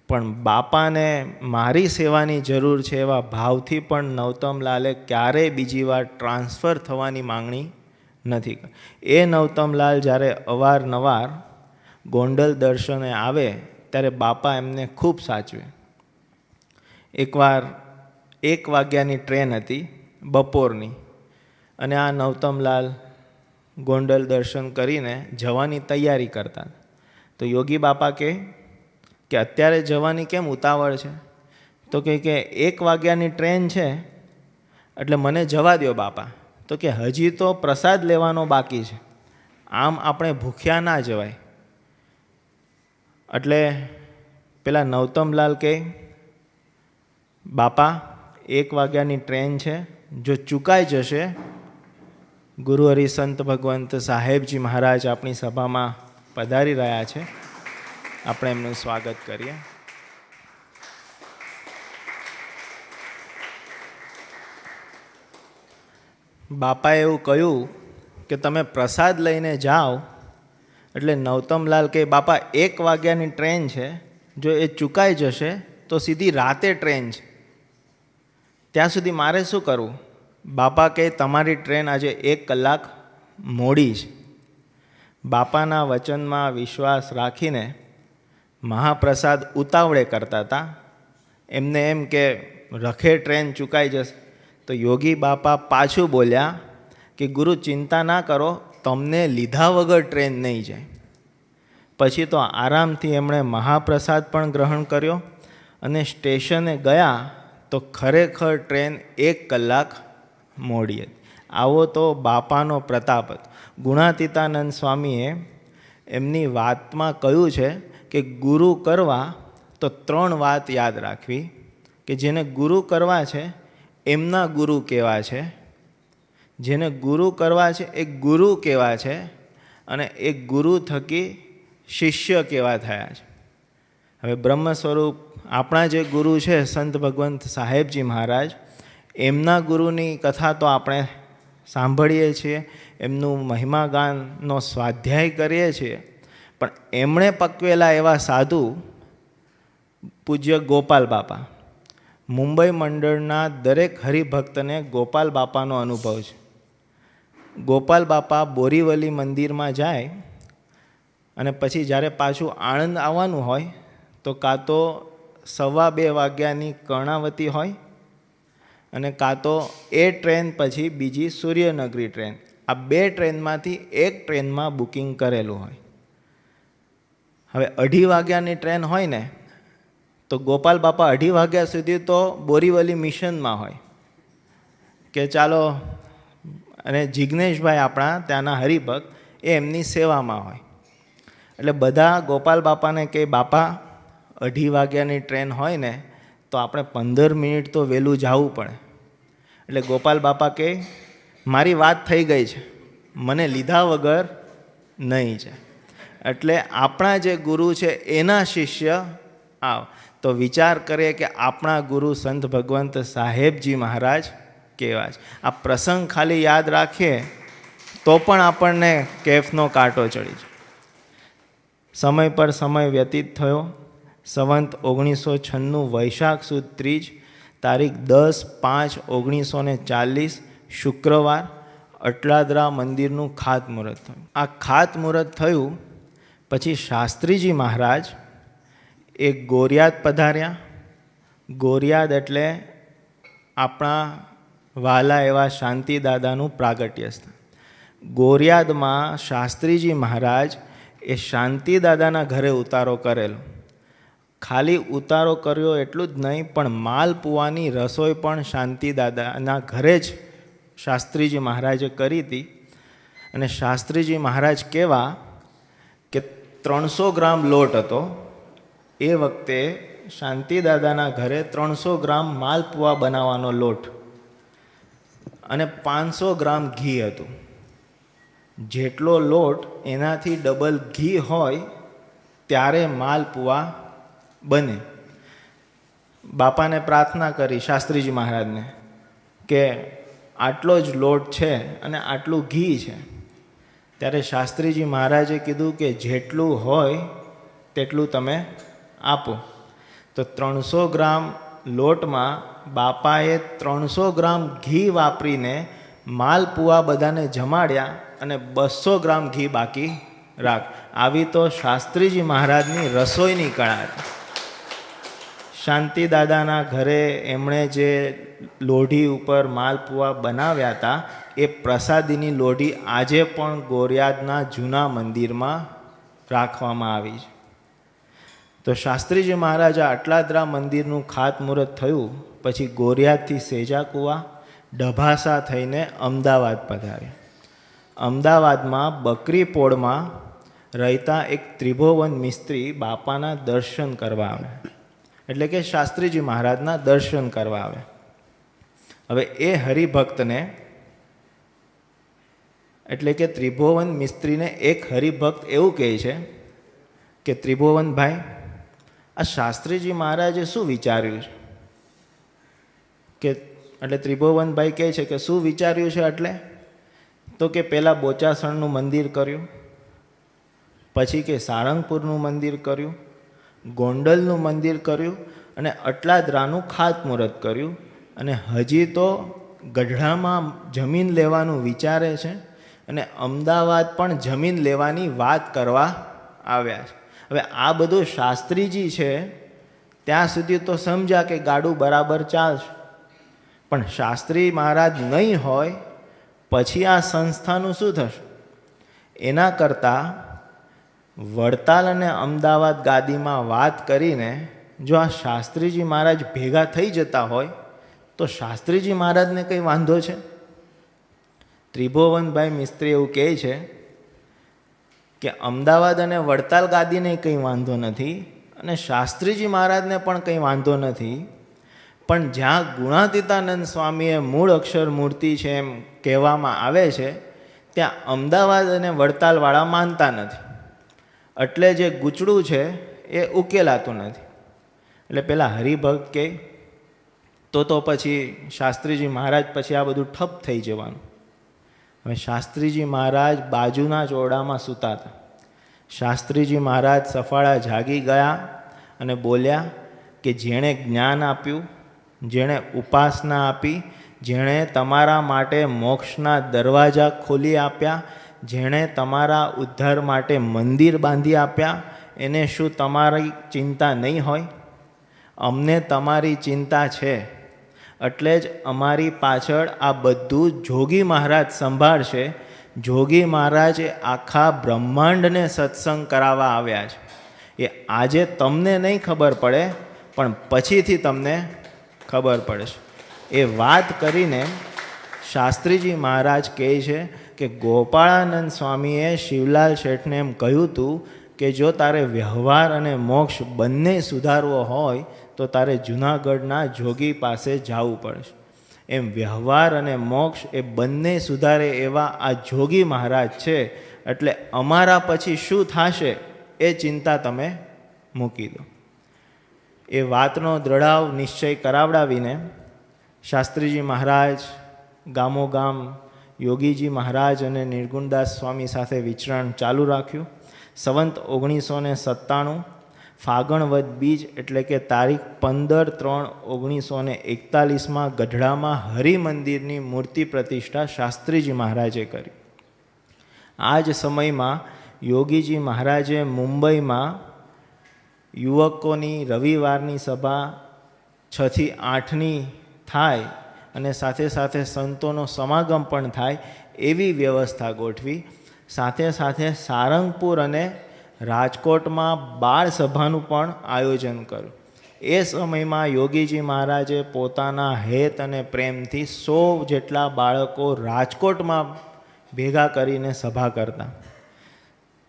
A: પણ બાપાને મારી સેવાની જરૂર છે એવા ભાવથી પણ નવતમલાલે ક્યારેય બીજી વાર ટ્રાન્સફર થવાની માંગણી નથી કરી. એ નવતમલાલ જ્યારે અવારનવાર ગોંડલ દર્શને આવે ત્યારે બાપા એમને ખૂબ સાચવે. એકવાર 1 વાગ્યાની ટ્રેન હતી બપોરની, અને આ નવતમલાલ ગોંડલ દર્શન કરીને જવાની તૈયારી કરતા. તો યોગી બાપા કહે કે અત્યારે જવાની કેમ ઉતાવળ છે? તો કે 1 વાગ્યાની ટ્રેન છે એટલે મને જવા દો બાપા. તો કે હજી તો પ્રસાદ લેવાનો બાકી છે, આમ આપણે ભૂખ્યા ના જવાય. એટલે પેલા નવતમલાલ કહે બાપા 1 વાગ્યાની ટ્રેન છે, જો ચૂકાઈ જશે, ગુરુ હરિસંત ભગવંત સાહેબજી મહારાજ આપણી સભામાં પધારી રહ્યા છે, આપણે એમનું સ્વાગત કરીએ. બાપાએ એવું કહ્યું કે તમે પ્રસાદ લઈને જાઓ. એટલે નવતમલાલ કહે બાપા 1 વાગ્યાની ટ્રેન છે, જો એ ચૂકાઈ જશે તો સીધી રાતે ટ્રેન છે, ત્યાં સુધી મારે શું કરવું? બાપા કહે તમારી ટ્રેન આજે 1 કલાક મોડી છે. બાપાના વચનમાં વિશ્વાસ રાખીને મહાપ્રસાદ ઉતાવળે કરતા હતા. એમને એમ કે રખે ટ્રેન ચૂકાઈ જશે. તો યોગી બાપા પાછું બોલ્યા કે ગુરુ ચિંતા ના કરો, તમને લીધા વગર ટ્રેન નહીં જાય. પછી તો આરામથી એમણે મહાપ્રસાદ પણ ગ્રહણ કર્યો અને સ્ટેશને ગયા તો ખરેખર ટ્રેન 1 કલાક મોડી હતી. આવો તો બાપાનો પ્રતાપ હતો. ગુણાતીતાનંદ સ્વામીએ એમની વાતમાં કહ્યું છે કે ગુરુ કરવા તો 3 વાત યાદ રાખવી, કે જેને ગુરુ કરવા છે એમના ગુરુ કેવા છે, જેને ગુરુ કરવા છે એ ગુરુ કેવા છે, અને એ ગુરુ થકી શિષ્ય કેવા થયા છે. હવે બ્રહ્મ સ્વરૂપ આપણા જે ગુરુ છે સંત ભગવંત સાહેબજી મહારાજ, એમના ગુરુની કથા તો આપણે સાંભળીએ છીએ, એમનું મહિમાગાનનો સ્વાધ્યાય કરીએ છીએ, પણ એમણે પકવેલા એવા સાધુ પૂજ્ય ગોપાલ બાપા. મુંબઈ મંડળના દરેક હરિભક્તને ગોપાલ બાપાનો અનુભવ છે. ગોપાલ બાપા બોરીવલી મંદિરમાં જાય અને પછી જ્યારે પાછું આણંદ આવવાનું હોય તો કાં તો 1:15 વાગ્યાની કર્ણાવતી હોય, અને કાં તો એ ટ્રેન પછી બીજી સૂર્યનગરી ટ્રેન. આ 2 ટ્રેનમાંથી 1 ટ્રેનમાં બુકિંગ કરેલું હોય. હવે 2:30 વાગ્યાની ટ્રેન હોય ને તો ગોપાલ બાપા 2:30 વાગ્યા સુધી તો બોરીવલી મિશનમાં હોય કે ચાલો, અને જિજ્ઞેશભાઈ આપણા ત્યાંના હરિભક્ત એ એમની સેવામાં હોય. એટલે બધા ગોપાલ બાપાને કહે બાપા 2:30 વાગ્યાની ટ્રેન હોય ને તો આપણે 15 મિનિટ તો વહેલું જવું પડે. એટલે ગોપાલ બાપા કહે મારી વાત થઈ ગઈ છે, મને લીધા વગર નહીં છે. એટલે આપણા જે ગુરુ છે એના શિષ્ય આવ. તો વિચાર કરીએ કે આપણા ગુરુ સંત ભગવંત સાહેબજી મહારાજ કેવા છે. આ પ્રસંગ ખાલી યાદ રાખીએ તો પણ આપણને કેફનો કાંટો ચડી જાય. સમય પર સમય વ્યતીત થયો. સંવંત 1996 વૈશાખ સુદ ત્રીજ, તારીખ 10/5/1940 શુક્રવાર અટલાદરા મંદિરનું ખાતમુહૂર્ત થયું. આ ખાતમુહૂર્ત થયું પછી શાસ્ત્રીજી મહારાજ એ ગોરિયાદ પધાર્યા. ગોરિયાદ એટલે આપણા વહાલા એવા શાંતિદાદાનું પ્રાગટ્ય સ્થાન. ગોરિયાદમાં શાસ્ત્રીજી મહારાજ એ શાંતિદાદાના ઘરે ઉતારો કરેલો. ખાલી ઉતારો કર્યો એટલું જ નહીં, પણ માલપુવાની રસોઈ પણ શાંતિદાદાના ઘરે જ શાસ્ત્રીજી મહારાજે કરી હતી. અને શાસ્ત્રીજી મહારાજ કેવા કે 300 ગ્રામ લોટ હતો. એ વખતે શાંતિદાદાના ઘરે 300 ગ્રામ માલપુવા બનાવવાનો લોટ અને 500 ગ્રામ ઘી હતું. જેટલો લોટ એનાથી ડબલ ઘી હોય ત્યારે માલપુવા બને. બાપાને પ્રાર્થના કરી શાસ્ત્રીજી મહારાજને કે આટલો જ લોટ છે અને આટલું ઘી છે. ત્યારે શાસ્ત્રીજી મહારાજે કીધું કે જેટલું હોય તેટલું તમે આપો. તો 300 ગ્રામ લોટમાં બાપાએ 300 ગ્રામ ઘી વાપરીને માલપુવા બધાને જમાડ્યા અને 200 ગ્રામ ઘી બાકી રાખ. આવી તો શાસ્ત્રીજી મહારાજની રસોઈની કળા હતી. શાંતિદાદાના ઘરે એમણે જે લોઢી ઉપર માલપુવા બનાવ્યા હતા એ પ્રસાદીની લોઢી આજે પણ ગોરિયાદના જૂના મંદિરમાં રાખવામાં આવી છે. તો શાસ્ત્રીજી મહારાજા અટલાદરા મંદિરનું ખાતમુહૂર્ત થયું પછી ગોરિયાદથી સેજાકુવા ડભાસા થઈને અમદાવાદ પધાર્યા. અમદાવાદમાં બકરીપોળમાં રહેતા એક ત્રિભુવન મિસ્ત્રી બાપાના દર્શન કરવા આવ્યા. એટલે કે શાસ્ત્રીજી મહારાજના દર્શન કરવા આવે. હવે એ હરિભક્તને એટલે કે ત્રિભુવન મિસ્ત્રીને એક હરિભક્ત એવું કહે છે કે ત્રિભુવનભાઈ, આ શાસ્ત્રીજી મહારાજે શું વિચાર્યું છે? કે એટલે ત્રિભુવનભાઈ કહે છે કે શું વિચાર્યું છે એટલે? તો કે પહેલાં બોચાસણનું મંદિર કર્યું, પછી કે સાળંગપુરનું મંદિર કર્યું, ગોંડલનું મંદિર કર્યું અને અટલાદરાનું ખાતમુહૂર્ત કર્યું, અને હજી તો ગઢડામાં જમીન લેવાનું વિચારે છે અને અમદાવાદ પણ જમીન લેવાની વાત કરવા આવ્યા છે. હવે આ બધું શાસ્ત્રીજી છે ત્યાં સુધી તો સમજ્યા કે ગાડું બરાબર ચાલશે, પણ શાસ્ત્રી મહારાજ નહીં હોય પછી આ સંસ્થાનું શું થશે? એના કરતાં વડતાલ અને અમદાવાદ ગાદીમાં વાત કરીને જો આ શાસ્ત્રીજી મહારાજ ભેગા થઈ જતા હોય તો શાસ્ત્રીજી મહારાજને કંઈ વાંધો છે? ત્રિભુવનભાઈ મિસ્ત્રી એવું કહે છે કે અમદાવાદ અને વડતાલ ગાદીને કંઈ વાંધો નથી અને શાસ્ત્રીજી મહારાજને પણ કંઈ વાંધો નથી, પણ જ્યાં ગુણાતીતાનંદ સ્વામીએ મૂળ અક્ષર મૂર્તિ છે એમ કહેવામાં આવે છે ત્યાં અમદાવાદ અને વડતાલવાળા માનતા નથી. એટલે જે ગૂંચડું છે એ ઉકેલાતું નથી. એટલે પેલા હરિભક્ત કહે તો પછી શાસ્ત્રીજી મહારાજ પછી આ બધું ઠપ થઈ જવાનું. હવે શાસ્ત્રીજી મહારાજ બાજુના ચોરડામાં સૂતા હતા. શાસ્ત્રીજી મહારાજ સફાળા જાગી ગયા અને બોલ્યા કે જેણે જ્ઞાન આપ્યું, જેણે ઉપાસના આપી, જેણે તમારા માટે મોક્ષના દરવાજા ખોલી આપ્યા, જેણે તમારા ઉદ્ધાર માટે મંદિર બાંધી આપ્યા, એને શું તમારી ચિંતા નહીં હોય? અમને તમારી ચિંતા છે, એટલે જ અમારી પાછળ આ બધું જોગી મહારાજ સંભાળશે. જોગી મહારાજ એ આખા બ્રહ્માંડને સત્સંગ કરાવવા આવ્યા છે. એ આજે તમને નહીં ખબર પડે પણ પછીથી તમને ખબર પડશે. એ વાત કરીને શાસ્ત્રીજી મહારાજ કહે છે કે ગોપાળાનંદ સ્વામીએ શિવલાલ શેઠને એમ કહ્યું હતું કે જો તારે વ્યવહાર અને મોક્ષ બંને સુધારવો હોય તો તારે જૂનાગઢના જોગી પાસે જવું પડશે. એમ વ્યવહાર અને મોક્ષ એ બંને સુધારે એવા આ જોગી મહારાજ છે, એટલે અમારા પછી શું થશે એ ચિંતા તમે મૂકી દો. એ વાતનો દ્રઢાવ નિશ્ચય કરાવડાવીને શાસ્ત્રીજી મહારાજ ગામોગામ યોગીજી મહારાજ અને નિર્ગુણદાસ સ્વામી સાથે વિચરણ ચાલુ રાખ્યું. સંવંત 1997 ફાગણ વદ બીજ એટલે કે તારીખ 15/3/1941 ગઢડામાં હરિમંદિરની મૂર્તિ પ્રતિષ્ઠા શાસ્ત્રીજી મહારાજે કરી. આ જ સમયમાં યોગીજી મહારાજે મુંબઈમાં યુવકોની રવિવારની સભા 6 થી 8ની થાય અને સાથે સાથે સંતોનો સમાગમ પણ થાય એવી વ્યવસ્થા ગોઠવી. સાથે સાથે સારંગપુર અને રાજકોટમાં બાળ સભાનું પણ આયોજન કર્યું. એ સમયમાં યોગીજી મહારાજે પોતાના હેત અને પ્રેમથી 100 જેટલા બાળકો રાજકોટમાં ભેગા કરીને સભા કરતા.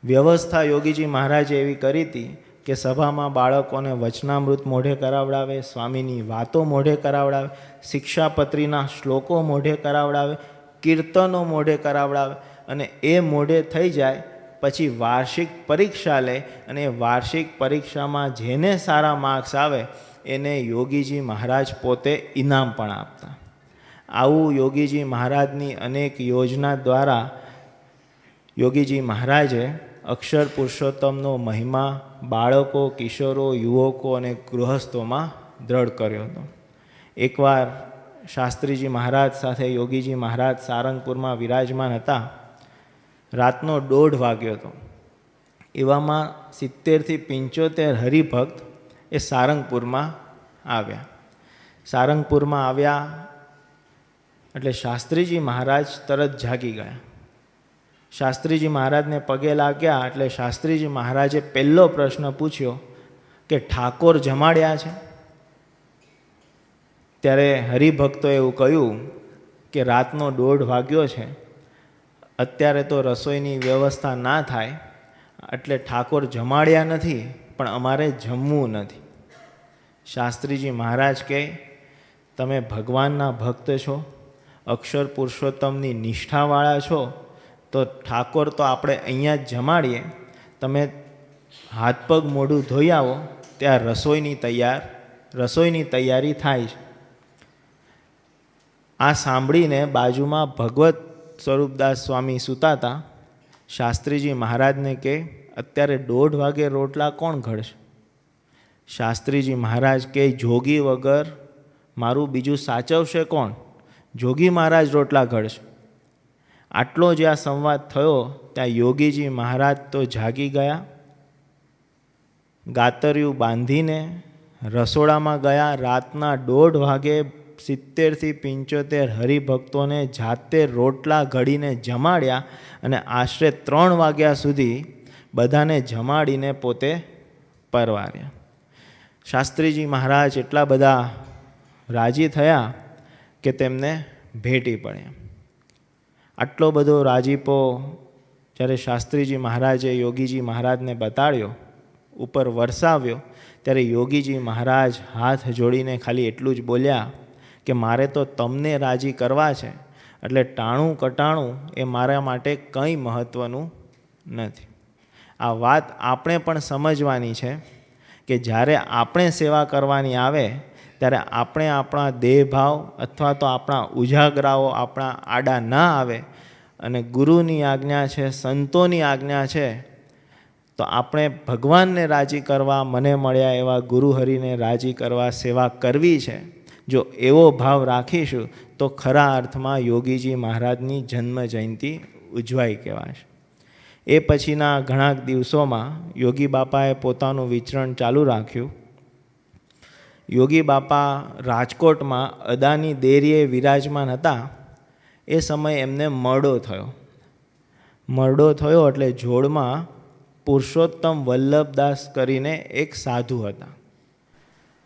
A: વ્યવસ્થા યોગીજી મહારાજે એવી કરી હતી કે સભામાં બાળકોને વચનામૃત મોઢે કરાવડાવે, સ્વામીની વાતો મોઢે કરાવડાવે, શિક્ષાપત્રીના શ્લોકો મોઢે કરાવડાવે, કીર્તનો મોઢે કરાવડાવે અને એ મોઢે થઈ જાય પછી વાર્ષિક પરીક્ષા લે અને વાર્ષિક પરીક્ષામાં જેને સારા માર્ક્સ આવે એને યોગીજી મહારાજ પોતે ઇનામ પણ આપતા. આવું યોગીજી મહારાજની અનેક યોજના દ્વારા યોગીજી મહારાજે અક્ષર પુરુષોત્તમનો મહિમા બાળકો, કિશોરો, યુવકો અને ગૃહસ્થોમાં દ્રઢ કર્યો હતો. એકવાર શાસ્ત્રીજી મહારાજ સાથે યોગીજી મહારાજ સારંગપુરમાં વિરાજમાન હતા. રાતનો 1:30 વાગ્યો હતો. એવામાં 70થી 75 હરિભક્ત એ સારંગપુરમાં આવ્યા. સારંગપુરમાં આવ્યા એટલે શાસ્ત્રીજી મહારાજ તરત જાગી ગયા. શાસ્ત્રીજી મહારાજને પગે લાગ્યા એટલે શાસ્ત્રીજી મહારાજે પહેલો પ્રશ્ન પૂછ્યો કે ઠાકોર જમાડ્યા છે? ત્યારે હરિભક્તો એવું કહ્યું કે રાતનો 1:30 વાગ્યો છે, અત્યારે તો રસોઈની વ્યવસ્થા ના થાય એટલે ઠાકોર જમાડ્યા નથી, પણ અમારે જમવું નથી. શાસ્ત્રીજી મહારાજ કહે, તમે ભગવાનના ભક્ત છો, અક્ષર પુરુષોત્તમની નિષ્ઠાવાળા છો, તો ઠાકોર તો આપણે અહીંયા જ જમાડીએ. તમે હાથ પગ મોઢું ધોઈ આવો, ત્યાં રસોઈની તૈયારી થાય છે. આ સાંભળીને બાજુમાં ભગવત સ્વરૂપદાસ સ્વામી સૂતા હતા. શાસ્ત્રીજી મહારાજને કહે, અત્યારે 1:30 વાગે રોટલા કોણ ઘડશે? શાસ્ત્રીજી મહારાજ કહે, જોગી વગર મારું બીજું સાચવશે કોણ? જોગી મહારાજ રોટલા ઘડશે. આટલો જે આ સંવાદ થયો ત્યાં યોગીજી મહારાજ તો જાગી ગયા. ગાતરિયું બાંધીને રસોડામાં ગયા. રાતના 1:30 વાગે 70થી 75 હરિભક્તોને જાતે રોટલા ઘડીને જમાડ્યા અને આશરે 3 વાગ્યા સુધી બધાને જમાડીને પોતે પરવાર્યા. શાસ્ત્રીજી મહારાજ એટલા બધા રાજી થયા કે તેમને ભેટી પડ્યા. આટલો બધો રાજીપો જ્યારે શાસ્ત્રીજી મહારાજે યોગીજી મહારાજને બતાડ્યો, ઉપર વરસાવ્યો, ત્યારે યોગીજી મહારાજ હાથ જોડીને ખાલી એટલું જ બોલ્યા કે મારે તો તમને રાજી કરવા છે, એટલે ટાણું કટાણું એ મારા માટે કંઈ મહત્ત્વનું નથી. આ વાત આપણે પણ સમજવાની છે કે જ્યારે આપણે સેવા કરવાની આવે ત્યારે આપણે આપણા દેહભાવ અથવા તો આપણા ઉજાગરાઓ આપણા આડા ના આવે અને ગુરુની આજ્ઞા છે, સંતોની આજ્ઞા છે, તો આપણે ભગવાનને રાજી કરવા, મને મળ્યા એવા ગુરુહરિને રાજી કરવા સેવા કરવી છે. જો એવો ભાવ રાખીશું તો ખરા અર્થમાં યોગીજી મહારાજની જન્મ જયંતિ ઉજવાઈ કહેવાશે. એ પછીના ઘણા દિવસોમાં યોગી બાપાએ પોતાનું વિચરણ ચાલુ રાખ્યું. યોગી બાપા રાજકોટમાં અદાની દેરીએ વિરાજમાન હતા. એ સમયે એમને મરડો થયો એટલે જોડમાં પુરુષોત્તમ વલ્લભદાસ કરીને એક સાધુ હતા.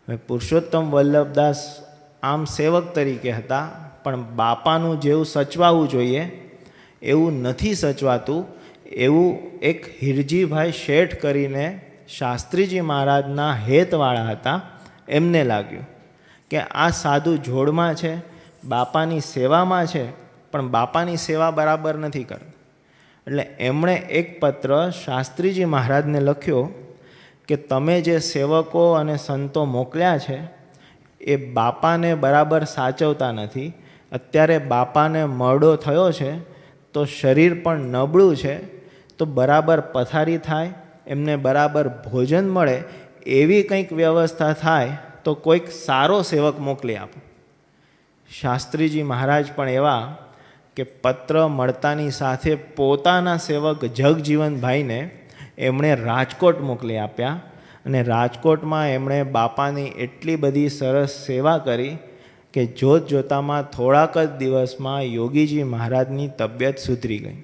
A: હવે પુરુષોત્તમ વલ્લભદાસ આમ સેવક તરીકે હતા, પણ બાપાનું જેવું સચવાવું જોઈએ એવું નથી સચવાતું. એવું એક હિરજીભાઈ શેઠ કરીને શાસ્ત્રીજી મહારાજના હેતવાળા હતા. એમને લાગ્યું કે આ સાધુ જોડમાં છે, બાપાની સેવામાં છે, પણ બાપાની સેવા બરાબર નથી કરતા. એટલે એમણે એક પત્ર શાસ્ત્રીજી મહારાજને લખ્યો કે તમે જે સેવકો અને સંતો મોકલ્યા છે એ બાપાને બરાબર સાચવતા નથી. અત્યારે બાપાને મરડો થયો છે તો શરીર પણ નબળું છે, તો બરાબર પથારી થાય, એમને બરાબર ભોજન મળે એવી કંઈક વ્યવસ્થા થાય તો કોઈક સારો સેવક મોકલી આપો. શાસ્ત્રીજી મહારાજ પણ એવા કે પત્ર મળતાની સાથે પોતાના સેવક જગજીવનભાઈને એમણે રાજકોટ મોકલી આપ્યા અને રાજકોટમાં એમણે બાપાની એટલી બધી સરસ સેવા કરી કે જોત જોતામાં થોડાક જ દિવસમાં યોગીજી મહારાજની તબિયત સુધરી ગઈ.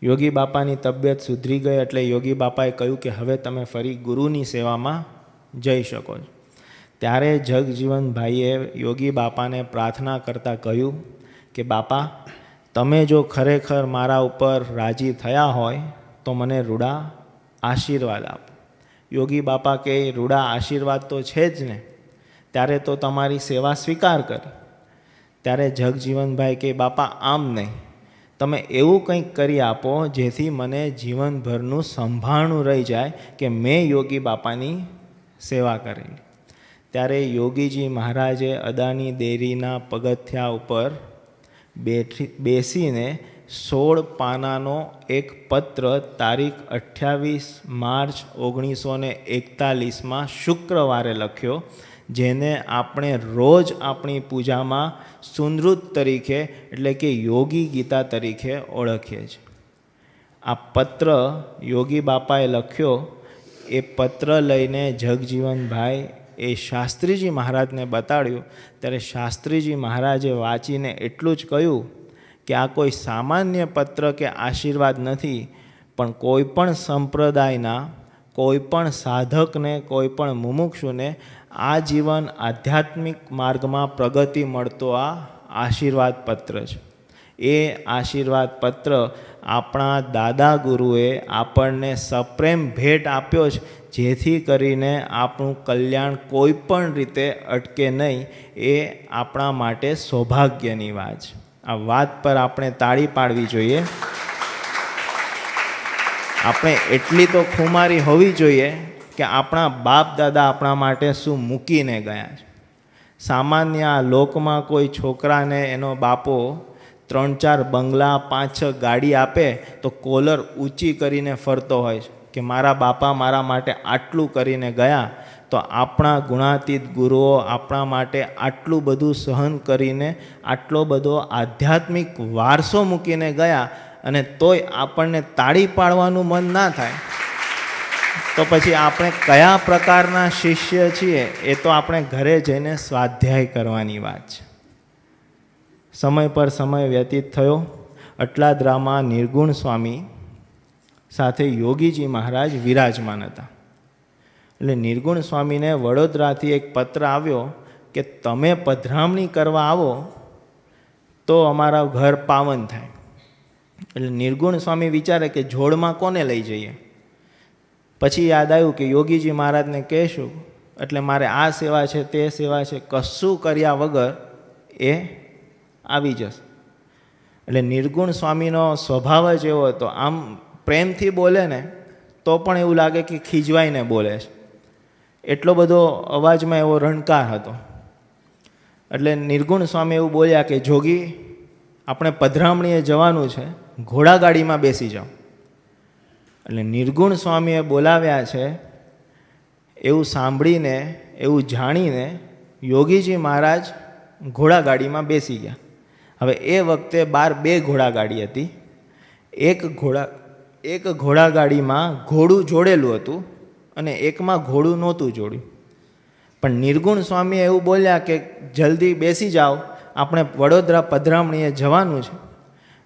A: યોગી બાપાની તબિયત સુધરી ગઈ એટલે યોગી બાપાએ કહ્યું કે હવે તમે ફરી ગુરુની સેવામાં જઈ શકો છો. ત્યારે જગજીવનભાઈએ યોગી બાપાને પ્રાર્થના કરતાં કહ્યું કે બાપા, તમે જો ખરેખર મારા ઉપર રાજી થયા હોય તો મને રૂડા આશીર્વાદ આપો. યોગી બાપા કહે, રૂડા આશીર્વાદ તો છે જ ને, ત્યારે તો તમારી સેવા સ્વીકાર કરી. ત્યારે જગજીવનભાઈ કહે, બાપા આમ નહીં, તમે એવું કંઈક કરી આપો જેથી મને જીવનભરનું સંભાળનું રહી જાય કે મેં યોગી બાપાની સેવા કરેલી. ત્યારે યોગીજી મહારાજે અદાની ડેરીના પગથિયા ઉપર બેસીને 16 પાનાનો એક પત્ર તારીખ 28 માર્ચ 1941 શુક્રવારે લખ્યો, જેને આપણે રોજ આપણી પૂજામાં સુનૃત તરીકે એટલે કે યોગી ગીતા તરીકે ઓળખીએ છીએ. આ પત્ર યોગી બાપાએ લખ્યો. એ પત્ર લઈને જગજીવનભાઈ એ શાસ્ત્રીજી મહારાજને બતાડ્યું. ત્યારે શાસ્ત્રીજી મહારાજે વાંચીને એટલું જ કહ્યું કે આ કોઈ સામાન્ય પત્ર કે આશીર્વાદ નથી, પણ કોઈ પણ સંપ્રદાયના કોઈ પણ સાધકને, કોઈ પણ મુમુક્ષુને આજીવન આધ્યાત્મિક માર્ગમાં પ્રગતિ મળતો આ આશીર્વાદ પત્ર છે. એ આશીર્વાદ પત્ર આપણા દાદા ગુરુએ આપણને સપ્રેમ ભેટ આપ્યો છે, જેથી કરીને આપણું કલ્યાણ કોઈ પણ રીતે અટકે નહીં. એ આપણા માટે સૌભાગ્યની વાત છે. આ વાત પર આપણે તાળી પાડવી જોઈએ. આપણે એટલી તો ખુમારી હોવી જોઈએ કે આપણા બાપ દાદા આપણા માટે શું મૂકીને ગયા છે. સામાન્ય આ લોકમાં કોઈ છોકરાને એનો બાપો 3-4 બંગલા 5-6 ગાડી આપે તો કોલર ઊંચી કરીને ફરતો હોય છે કે મારા બાપા મારા માટે આટલું કરીને ગયા. તો આપણા ગુણાતીત ગુરુઓ આપણા માટે આટલું બધું સહન કરીને આટલો બધો આધ્યાત્મિક વારસો મૂકીને ગયા, અને તોય આપણને તાળી પાડવાનું મન ના થાય તો પછી આપણે કયા પ્રકારના શિષ્ય છીએ એ તો આપણે ઘરે જઈને સ્વાધ્યાય કરવાની વાત છે. સમય પર સમય વ્યતીત થયો. અટલાદરામાં નિર્ગુણ સ્વામી સાથે યોગીજી મહારાજ વિરાજમાન હતા. એટલે નિર્ગુણ સ્વામીને વડોદરાથી એક પત્ર આવ્યો કે તમે પધરામણી કરવા આવો તો અમારા ઘર પાવન થાય. એટલે નિર્ગુણ સ્વામી વિચારે કે જોડમાં કોને લઈ જઈએ. પછી યાદ આવ્યું કે યોગીજી મહારાજને કહેશું એટલે મારે આ સેવા છે તે સેવા છે, કશું કર્યા વગર એ આવી જશે. એટલે નિર્ગુણ સ્વામીનો સ્વભાવ જ એવો હતો, આમ પ્રેમથી બોલે ને તો પણ એવું લાગે કે ખીજવાઈને બોલે છે. એટલો બધો અવાજમાં એવો રણકાર હતો. એટલે નિર્ગુણ સ્વામી એવું બોલ્યા કે જોગી, આપણે પધરામણીએ જવાનું છે, ઘોડાગાડીમાં બેસી જાઓ. એટલે નિર્ગુણ સ્વામીએ બોલાવ્યા છે એવું સાંભળીને, એવું જાણીને યોગીજી મહારાજ ઘોડાગાડીમાં બેસી ગયા. હવે એ વખતે બહાર 2 ઘોડાગાડી હતી. એક ઘોડાગાડીમાં ઘોડું જોડેલું હતું અને એકમાં ઘોડું નહોતું જોડ્યું. પણ નિર્ગુણ સ્વામીએ એવું બોલ્યા કે જલ્દી બેસી જાઓ, આપણે વડોદરા પધરામણીએ જવાનું છે.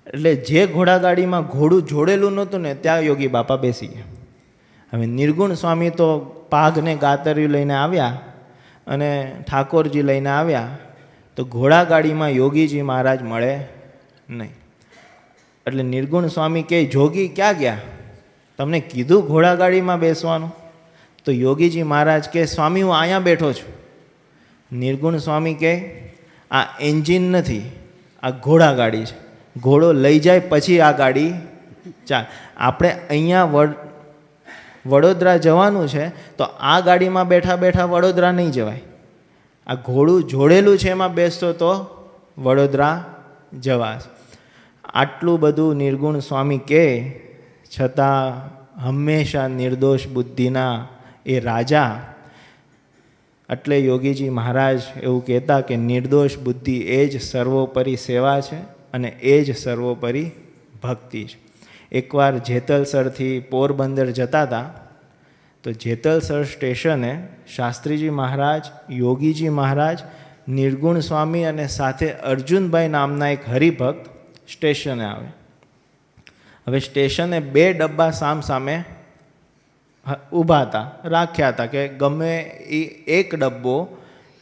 A: એટલે જે ઘોડાગાડીમાં ઘોડું જોડેલું નહોતું ને ત્યાં યોગી બાપા બેસી ગયા. હવે નિર્ગુણ સ્વામી તો પાઘને ગાતર્યું લઈને આવ્યા અને ઠાકોરજી લઈને આવ્યા, તો ઘોડાગાડીમાં યોગીજી મહારાજ મળે નહીં. એટલે નિર્ગુણ સ્વામી કહે, જોગી ક્યાં ગયા? તમને કીધું ઘોડાગાડીમાં બેસવાનું. તો યોગીજી મહારાજ કહે, સ્વામી હું અહીંયા બેઠો છું. નિર્ગુણ સ્વામી કહે, આ એન્જિન નથી, આ ઘોડાગાડી છે. ઘોડો લઈ જાય પછી આ ગાડી ચાલ. આપણે અહીંયા વડોદરા જવાનું છે તો આ ગાડીમાં બેઠા બેઠા વડોદરા નહીં જવાય. આ ઘોડું જોડેલું છે એમાં બેસતો તો વડોદરા જવાશે. આટલું બધું નિર્ગુણ સ્વામી કહે છતાં હંમેશા નિર્દોષ બુદ્ધિના એ રાજા. એટલે યોગીજી મહારાજ એવું કહેતા કે નિર્દોષ બુદ્ધિ એ જ સર્વોપરી સેવા છે અને એ જ સર્વોપરી ભક્તિ છે. એકવાર જેતલસરથી પોરબંદર જતા હતા, તો જેતલસર સ્ટેશને શાસ્ત્રીજી મહારાજ, યોગીજી મહારાજ, નિર્ગુણ સ્વામી અને સાથે અર્જુનભાઈ નામના એક હરિભક્ત સ્ટેશને આવે. હવે સ્ટેશને 2 ડબ્બા સામસામે ઊભા હતા, રાખ્યા હતા કે ગમે એ એક ડબ્બો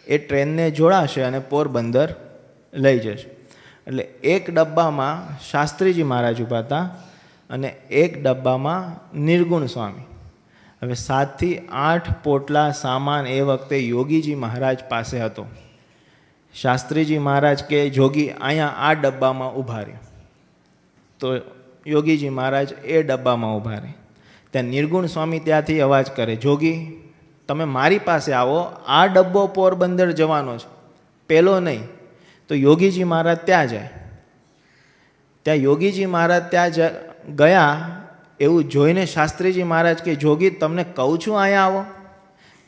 A: એ ટ્રેનને જોડાશે અને પોરબંદર લઈ જશે. એટલે એક ડબ્બામાં શાસ્ત્રીજી મહારાજ ઊભા હતા અને એક ડબ્બામાં નિર્ગુણ સ્વામી. હવે 7 થી 8 પોટલા સામાન એ વખતે યોગીજી મહારાજ પાસે હતો. શાસ્ત્રીજી મહારાજ કે જોગી અહીંયા આ ડબ્બામાં ઊભા રહે. તો યોગીજી મહારાજ એ ડબ્બામાં ઊભા રહે. ત્યાં નિર્ગુણ સ્વામી ત્યાંથી અવાજ કરે, જોગી તમે મારી પાસે આવો, આ ડબ્બો પોરબંદર જવાનો છે, પેલો નહીં. તો યોગીજી મહારાજ ત્યાં જાય. ત્યાં યોગીજી મહારાજ ત્યાં ગયા એવું જોઈને શાસ્ત્રીજી મહારાજ કે જોગી તમને કહું છું અહીંયા આવો.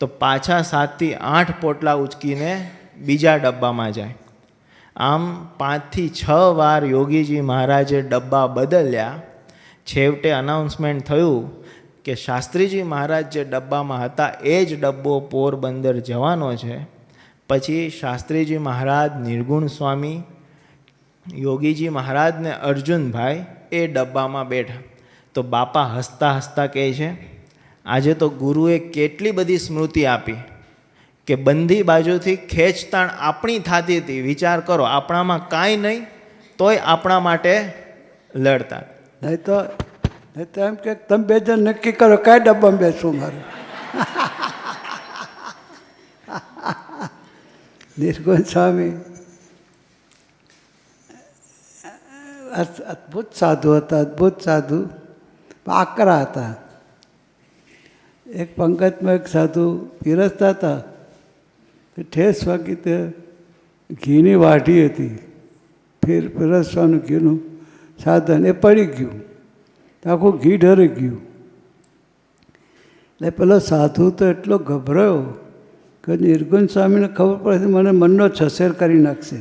A: તો પાછા 7 થી 8 પોટલા ઉચકીને બીજા ડબ્બામાં જાય. આમ 5 થી 6 વાર યોગીજી મહારાજે ડબ્બા બદલ્યા. છેવટે અનાઉન્સમેન્ટ થયું કે શાસ્ત્રીજી મહારાજ જે ડબ્બામાં હતા એ જ ડબ્બો પોરબંદર જવાનો છે. પછી શાસ્ત્રીજી મહારાજ, નિર્ગુણ સ્વામી, યોગીજી મહારાજ ને અર્જુનભાઈ એ ડબ્બામાં બેઠા. તો બાપા હસતા હસતા કહે છે, આજે તો ગુરુએ કેટલી બધી સ્મૃતિ આપી કે બંધી બાજુથી ખેંચતાણ આપણી થતી હતી. વિચાર કરો, આપણામાં કાંઈ નહીં તોય આપણા માટે લડતા.
C: નહીં તો એમ કે તમે 2 જણ નક્કી કરો કઈ ડબ્બામાં બેસવું મારે. નિર્ગુણ સ્વામી અદ્ભુત સાધુ હતા, અદ્ભુત સાધુ, આકરા હતા. એક પંગતમાં એક સાધુ પીરસતા હતા, ઠેસ વાગી તે ઘીની વાઢી હતી, ફેર પીરસવાનું ઘીનું સાધન એ પડી ગયું, આખું ઘી ઢરી ગયું. એટલે પેલો સાધુ તો એટલો ગભરાયો કે નિર્ગુણ સ્વામીને ખબર પડે મને મનનો છસેર કરી નાખશે.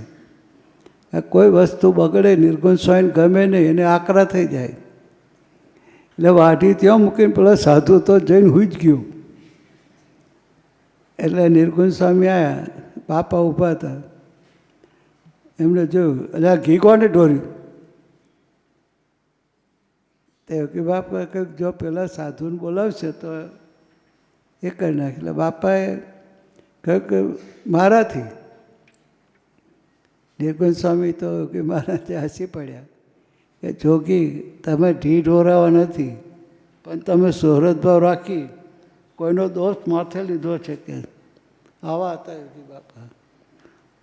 C: કોઈ વસ્તુ બગડે, નિર્ગુણ સ્વામીને ગમે નહીં, એને આકરા થઈ જાય. એટલે વાઢી ત્યાં મૂકીને પેલા સાધુ તો જઈને હુઈ જ ગયું. એટલે નિર્ગુણ સ્વામી આવ્યા, બાપા ઊભા હતા. એમણે જોયું, એટલે આ ઘી કોને ઢોર્યું? તે કે બાપા કંઈક જો પેલા સાધુને બોલાવશે તો એ કરી નાખે. એટલે બાપાએ કહ્યું કે મારાથી. નિર્ગુણ સ્વામી તો કે મારાથી હસી પડ્યા કે જોગી તમે ઢી ઢોરાવા નથી, પણ તમે શોહરત ભાવ રાખી કોઈનો દોષ માથે લીધો છે કે આવા હતા યોગી બાપા.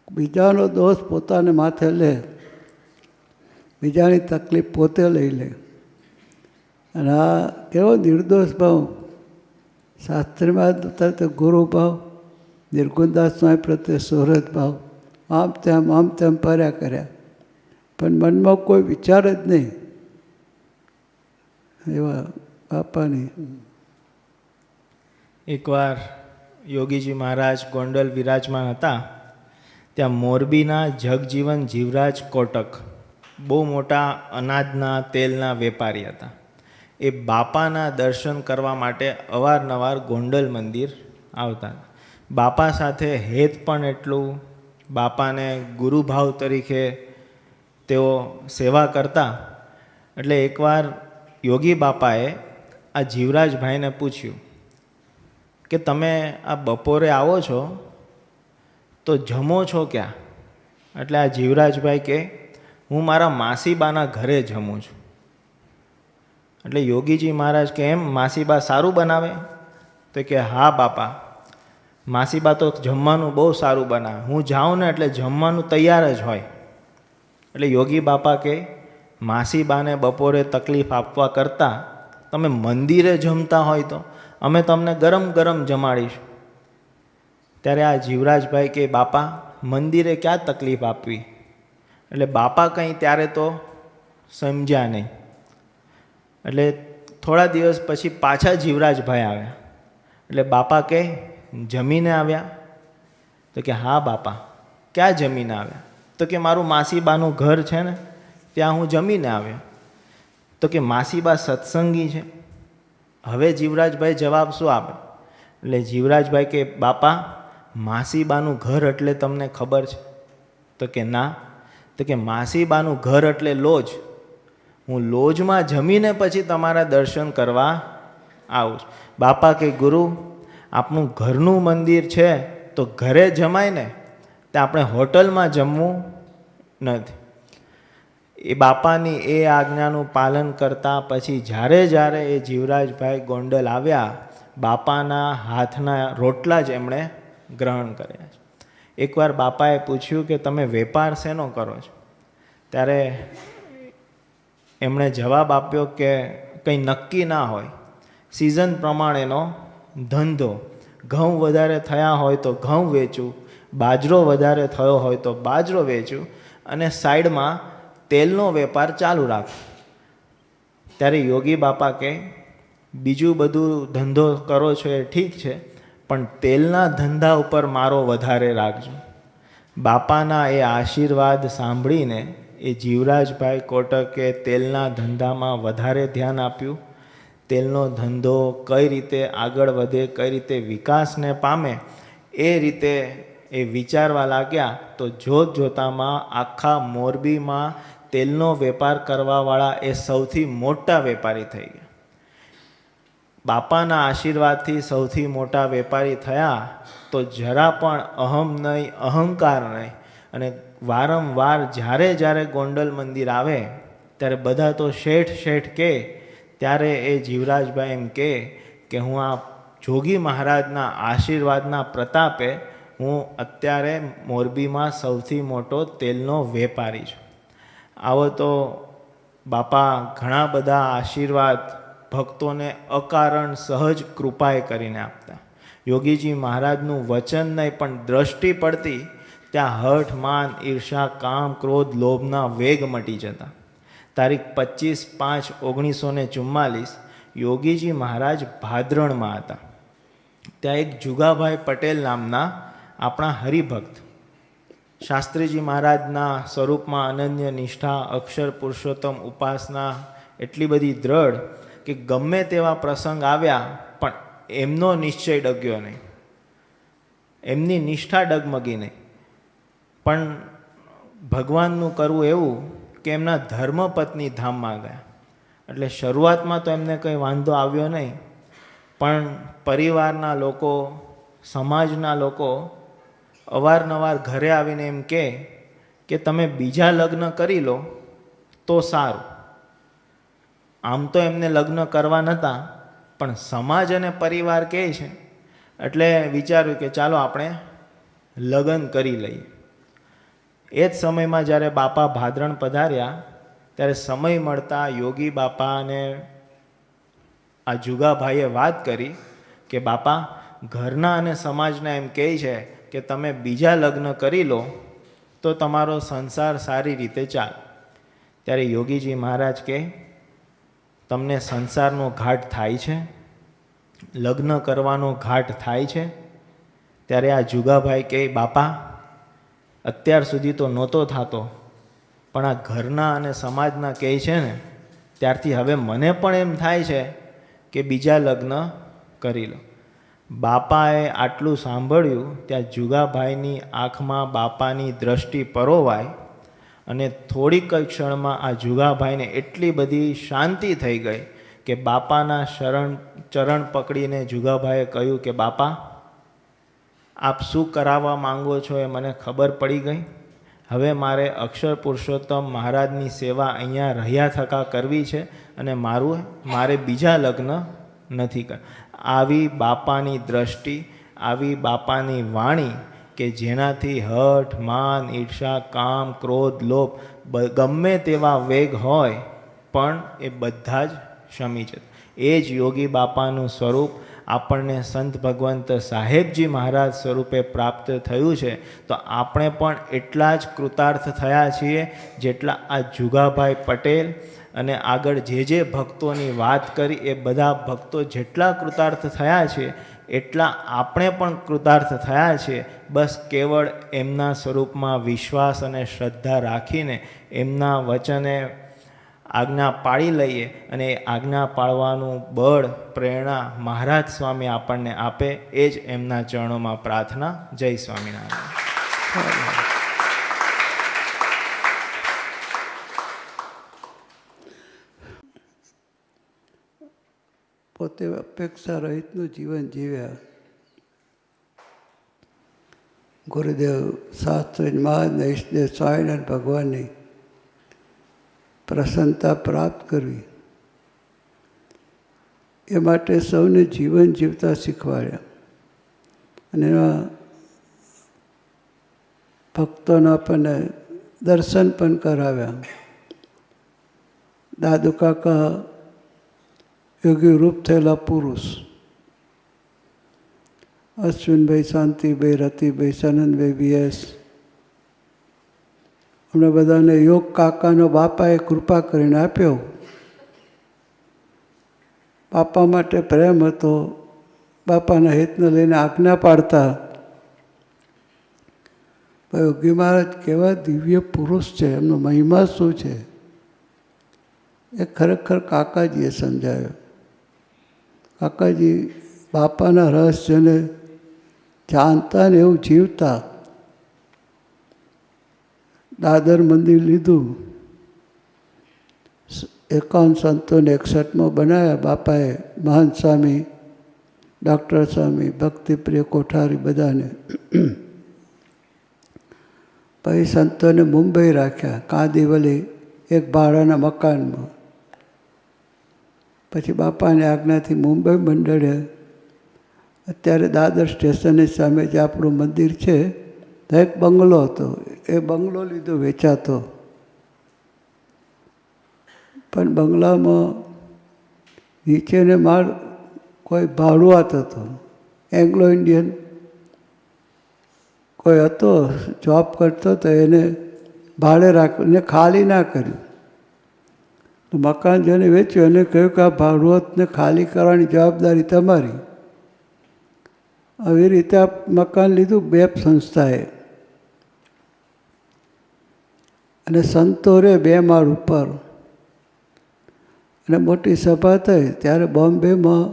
C: બીજાનો દોષ પોતાને માથે લે, બીજાની તકલીફ પોતે લઈ લે. અને આ કેવો નિર્દોષ ભાવ, શાસ્ત્રીમાં તો ગુરુ ભાવ, નિર્ગુણદાસ સ્વામી પ્રત્યે શોહરત ભાવ, આમ તેમ પર્યા કર્યા, પણ મનમાં કોઈ વિચાર જ નહીં એવા બાપાની.
A: એકવાર યોગીજી મહારાજ ગોંડલ વિરાજમાન હતા. ત્યાં મોરબીના જગજીવન જીવરાજ કોટક બહુ મોટા અનાજના તેલના વેપારી હતા. એ બાપાના દર્શન કરવા માટે અવારનવાર ગોંડલ મંદિર આવતા. બાપા સાથે હેત પણ એટલું, બાપાને ગુરુભાવ તરીકે તેઓ સેવા કરતા. એટલે એકવાર યોગી બાપાએ આ જીવરાજભાઈને પૂછ્યું કે તમે આ બપોરે આવો છો તો જમો છો ક્યાં? એટલે આ જીવરાજભાઈ કે હું મારા માસીબાના ઘરે જમું છું. એટલે યોગીજી મહારાજ કે એમ માસીબા સારું બનાવે? તો કે હા બાપા, માસીબા તો જમવાનું બહુ સારું બનાવે, હું જાઉં ને એટલે જમવાનું તૈયાર જ હોય. એટલે યોગી બાપા કે માસીબાને બપોરે તકલીફ આપવા કરતાં તમે મંદિરે જમતા હોય તો અમે તમને ગરમ ગરમ જમાડીશું. ત્યારે આ જીવરાજભાઈ કે બાપા મંદિરે ક્યાં તકલીફ આપવી? એટલે બાપા કંઈ ત્યારે તો સમજ્યા નહીં. એટલે થોડા દિવસ પછી પાછા જીવરાજભાઈ આવ્યા એટલે બાપા કહે જમીને આવ્યા? તો કે હા બાપા. ક્યાં જમીને આવ્યા? તો કે મારું માસીબાનું ઘર છે ને ત્યાં હું જમીને આવ્યો. તો કે માસીબા સત્સંગી છે? હવે જીવરાજભાઈ જવાબ શું આપે? એટલે જીવરાજભાઈ કે બાપા માસીબાનું ઘર એટલે તમને ખબર છે? તો કે ના. તો કે માસીબાનું ઘર એટલે લોજ. હું લોજમાં જમીને પછી તમારા દર્શન કરવા આવું છું. બાપા કે ગુરુ આપણું ઘરનું મંદિર છે તો ઘરે જમાય ને, તે આપણે હોટલમાં જમવું નથી. એ બાપાની એ આજ્ઞાનું પાલન કરતા પછી જ્યારે એ જીવરાજભાઈ ગોંડલ આવ્યા, બાપાના હાથના રોટલા જ એમણે ગ્રહણ કર્યા છે. એકવાર બાપાએ પૂછ્યું કે તમે વેપાર શેનો કરો છો? ત્યારે એમણે જવાબ આપ્યો કે કંઈ નક્કી ના હોય, સિઝન પ્રમાણેનો ધંધો. ઘઉં વધારે થયા હોય તો ઘઉં વેચું, બાજરો વધારે થયો હોય તો બાજરો વેચું, અને સાઈડમાં તેલનો વેપાર ચાલુ રાખું. ત્યારે યોગી બાપા કહે બીજું બધું ધંધો કરો છો એ ઠીક છે, પણ તેલના ધંધા ઉપર મારો વધારે રાખજો. બાપાના એ આશીર્વાદ સાંભળીને એ જીવરાજભાઈ કોટકે તેલના ધંધામાં વધારે ધ્યાન આપ્યું. તેલનો ધંધો કઈ રીતે આગળ વધે, કઈ રીતે વિકાસને પામે, એ રીતે એ વિચારવા લાગ્યા. તો જોતામાં આખા મોરબીમાં તેલનો વેપાર કરવાવાળા એ સૌથી મોટા વેપારી થઈ ગયા. બાપાના આશીર્વાદથી સૌથી મોટા વેપારી થયા. તો જરા પણ અહમ નહીં, અહંકાર નહીં. અને વારંવાર જ્યારે ગોંડલ મંદિર આવે ત્યારે બધા તો શેઠ શેઠ કહે, ત્યારે એ જીવરાજભાઈ એમ કહે કે હું આ જોગી મહારાજના આશીર્વાદના પ્રતાપે હું અત્યારે મોરબીમાં સૌથી મોટો તેલનો વેપારી છું. આવો તો બાપા ઘણા બધા આશીર્વાદ ભક્તોને અકારણ સહજ કૃપાએ કરીને આપતા. યોગીજી મહારાજનું વચન નહીં પણ દ્રષ્ટિ પડતી ત્યાં હઠ, માન, ઈર્ષા, કામ, ક્રોધ, લોભના વેગ મટી જતા. તારીખ 25/5/1944 યોગીજી મહારાજ ભાદરણમાં હતા. ત્યાં એક જુગાભાઈ પટેલ નામના આપણા હરિભક્ત, શાસ્ત્રીજી મહારાજના સ્વરૂપમાં અનન્ય નિષ્ઠા, અક્ષર પુરુષોત્તમ ઉપાસના એટલી બધી દ્રઢ કે ગમે તેવા પ્રસંગ આવ્યા પણ એમનો નિશ્ચય ડગ્યો નહીં, એમની નિષ્ઠા ડગમગી નહીં. પણ ભગવાનનું કરવું એવું કે એમના ધર્મપત્ની ધામમાં ગયા. એટલે શરૂઆતમાં તો એમને કંઈ વાંધો આવ્યો નહીં, પણ પરિવારના લોકો, સમાજના લોકો અવારનવાર ઘરે આવીને એમ કહે કે તમે બીજા લગ્ન કરી લો તો સારું. આમ તો એમને લગ્ન કરવા નહોતા, પણ સમાજ અને પરિવાર કહે છે એટલે વિચાર્યું કે ચાલો આપણે લગ્ન કરી લઈએ. એ જ સમયમાં જ્યારે બાપા ભાદરણ પધાર્યા ત્યારે સમય મળતા યોગી બાપા અને આ જુગાભાઈએ વાત કરી કે બાપા ઘરના અને સમાજના એમ કહે છે કે તમે બીજા લગ્ન કરી લો તો તમારો સંસાર સારી રીતે ચાલે. ત્યારે યોગીજી મહારાજ કહે તમને સંસારનો ઘાટ થાય છે, લગ્ન કરવાનો ઘાટ થાય છે? ત્યારે આ જુગાભાઈ કહે બાપા અત્યાર સુધી તો નહોતો થતો, પણ આ ઘરના અને સમાજના કહે છે ને ત્યારથી હવે મને પણ એમ થાય છે કે બીજા લગ્ન કરી લો. બાપાએ આટલું સાંભળ્યું ત્યાં જુગાભાઈની આંખમાં બાપાની દ્રષ્ટિ પરોવાય અને થોડીક ક્ષણમાં આ જુગાભાઈને એટલી બધી શાંતિ થઈ ગઈ કે બાપાના ચરણ પકડીને જુગાભાઈએ કહ્યું કે બાપા આપ શું કરાવવા માંગો છો એ મને ખબર પડી ગઈ. હવે મારે અક્ષર પુરુષોત્તમ મહારાજની સેવા અહીંયા રહ્યા થકા કરવી છે અને મારે બીજા લગ્ન નથી કર. આવી બાપાની દ્રષ્ટિ, આવી બાપાની વાણી કે જેનાથી હઠ, માન, ઈર્ષા, કામ, ક્રોધ, લોભ ગમે તેવા વેગ હોય પણ એ બધા જ શમી જતા. એ જ યોગી બાપાનું સ્વરૂપ આપણને સંત ભગવંત સાહેબજી મહારાજ સ્વરૂપે પ્રાપ્ત થયું છે. તો આપણે પણ એટલા જ કૃતાર્થ થયા છીએ જેટલા આ જુગાભાઈ પટેલ અને આગળ જે ભક્તોની વાત કરી એ બધા ભક્તો જેટલા કૃતાર્થ થયા છે એટલા આપણે પણ કૃતાર્થ થયા છીએ. બસ કેવળ એમના સ્વરૂપમાં વિશ્વાસ અને શ્રદ્ધા રાખીને એમના વચને આજ્ઞા પાળી લઈએ અને એ આજ્ઞા પાળવાનું બળ પ્રેરણા મહારાજ સ્વામી આપણને આપે, એ જ એમના ચરણોમાં પ્રાર્થના. જય સ્વામિનારાયણ.
C: પોતે અપેક્ષા રહિતનું જીવન જીવ્યા. ગુરુદેવ શાસ્ત્રી મહારાજ ઈષ્ટદેવ સ્વામિનારાયણ ભગવાનની પ્રસન્નતા પ્રાપ્ત કરવી એ માટે સૌને જીવન જીવતા શીખવાડ્યા અને એવા ભક્તોના આપણને દર્શન પણ કરાવ્યા. દાદુ કાકા યોગી રૂપ થયેલા પુરુષ, અશ્વિનભાઈ, શાંતિભાઈ, રતિભાઈ, સનંદભાઈ, બીએસ, અમને બધાને યોગ કાકાનો બાપાએ કૃપા કરીને આપ્યો. બાપા માટે પ્રેમ હતો, બાપાના હિતને લઈને આજ્ઞા પાડતા. યોગી મહારાજ કેવા દિવ્ય પુરુષ છે, એમનો મહિમા શું છે એ ખરેખર કાકાજીએ સમજાવ્યો. કાકાજી બાપાના રહસ્યને જાણતા ને એવું જીવતા. દાદર મંદિર લીધું, 51 સંતોને 61માં બનાવ્યા બાપાએ. મહંત સ્વામી, ડૉક્ટર સ્વામી, ભક્તિપ્રિય કોઠારી બધાને. પછી સંતોને મુંબઈ રાખ્યા, કાંદીવલી એક ભાડાના મકાનમાં. પછી બાપાની આજ્ઞાથી મુંબઈ મંડળે અત્યારે દાદર સ્ટેશનની સામે જે આપણું મંદિર છે તો એક બંગલો હતો, એ બંગલો લીધો વેચાતો. પણ બંગલામાં નીચેને માળ કોઈ ભાડુઆત હતો, એંગ્લો ઇન્ડિયન કોઈ હતો, જોબ કરતો તો એને ભાડે રાખ્યું ને ખાલી ના કર્યું. તો મકાન જેને વેચ્યું એને કહ્યું કે આ ભાડુઆતને ખાલી કરવાની જવાબદારી તમારી. આવી રીતે આ મકાન લીધું બેપ સંસ્થાએ. અને સંતો રે 2 માળ ઉપર. અને મોટી સભા થઈ ત્યારે બોમ્બેમાં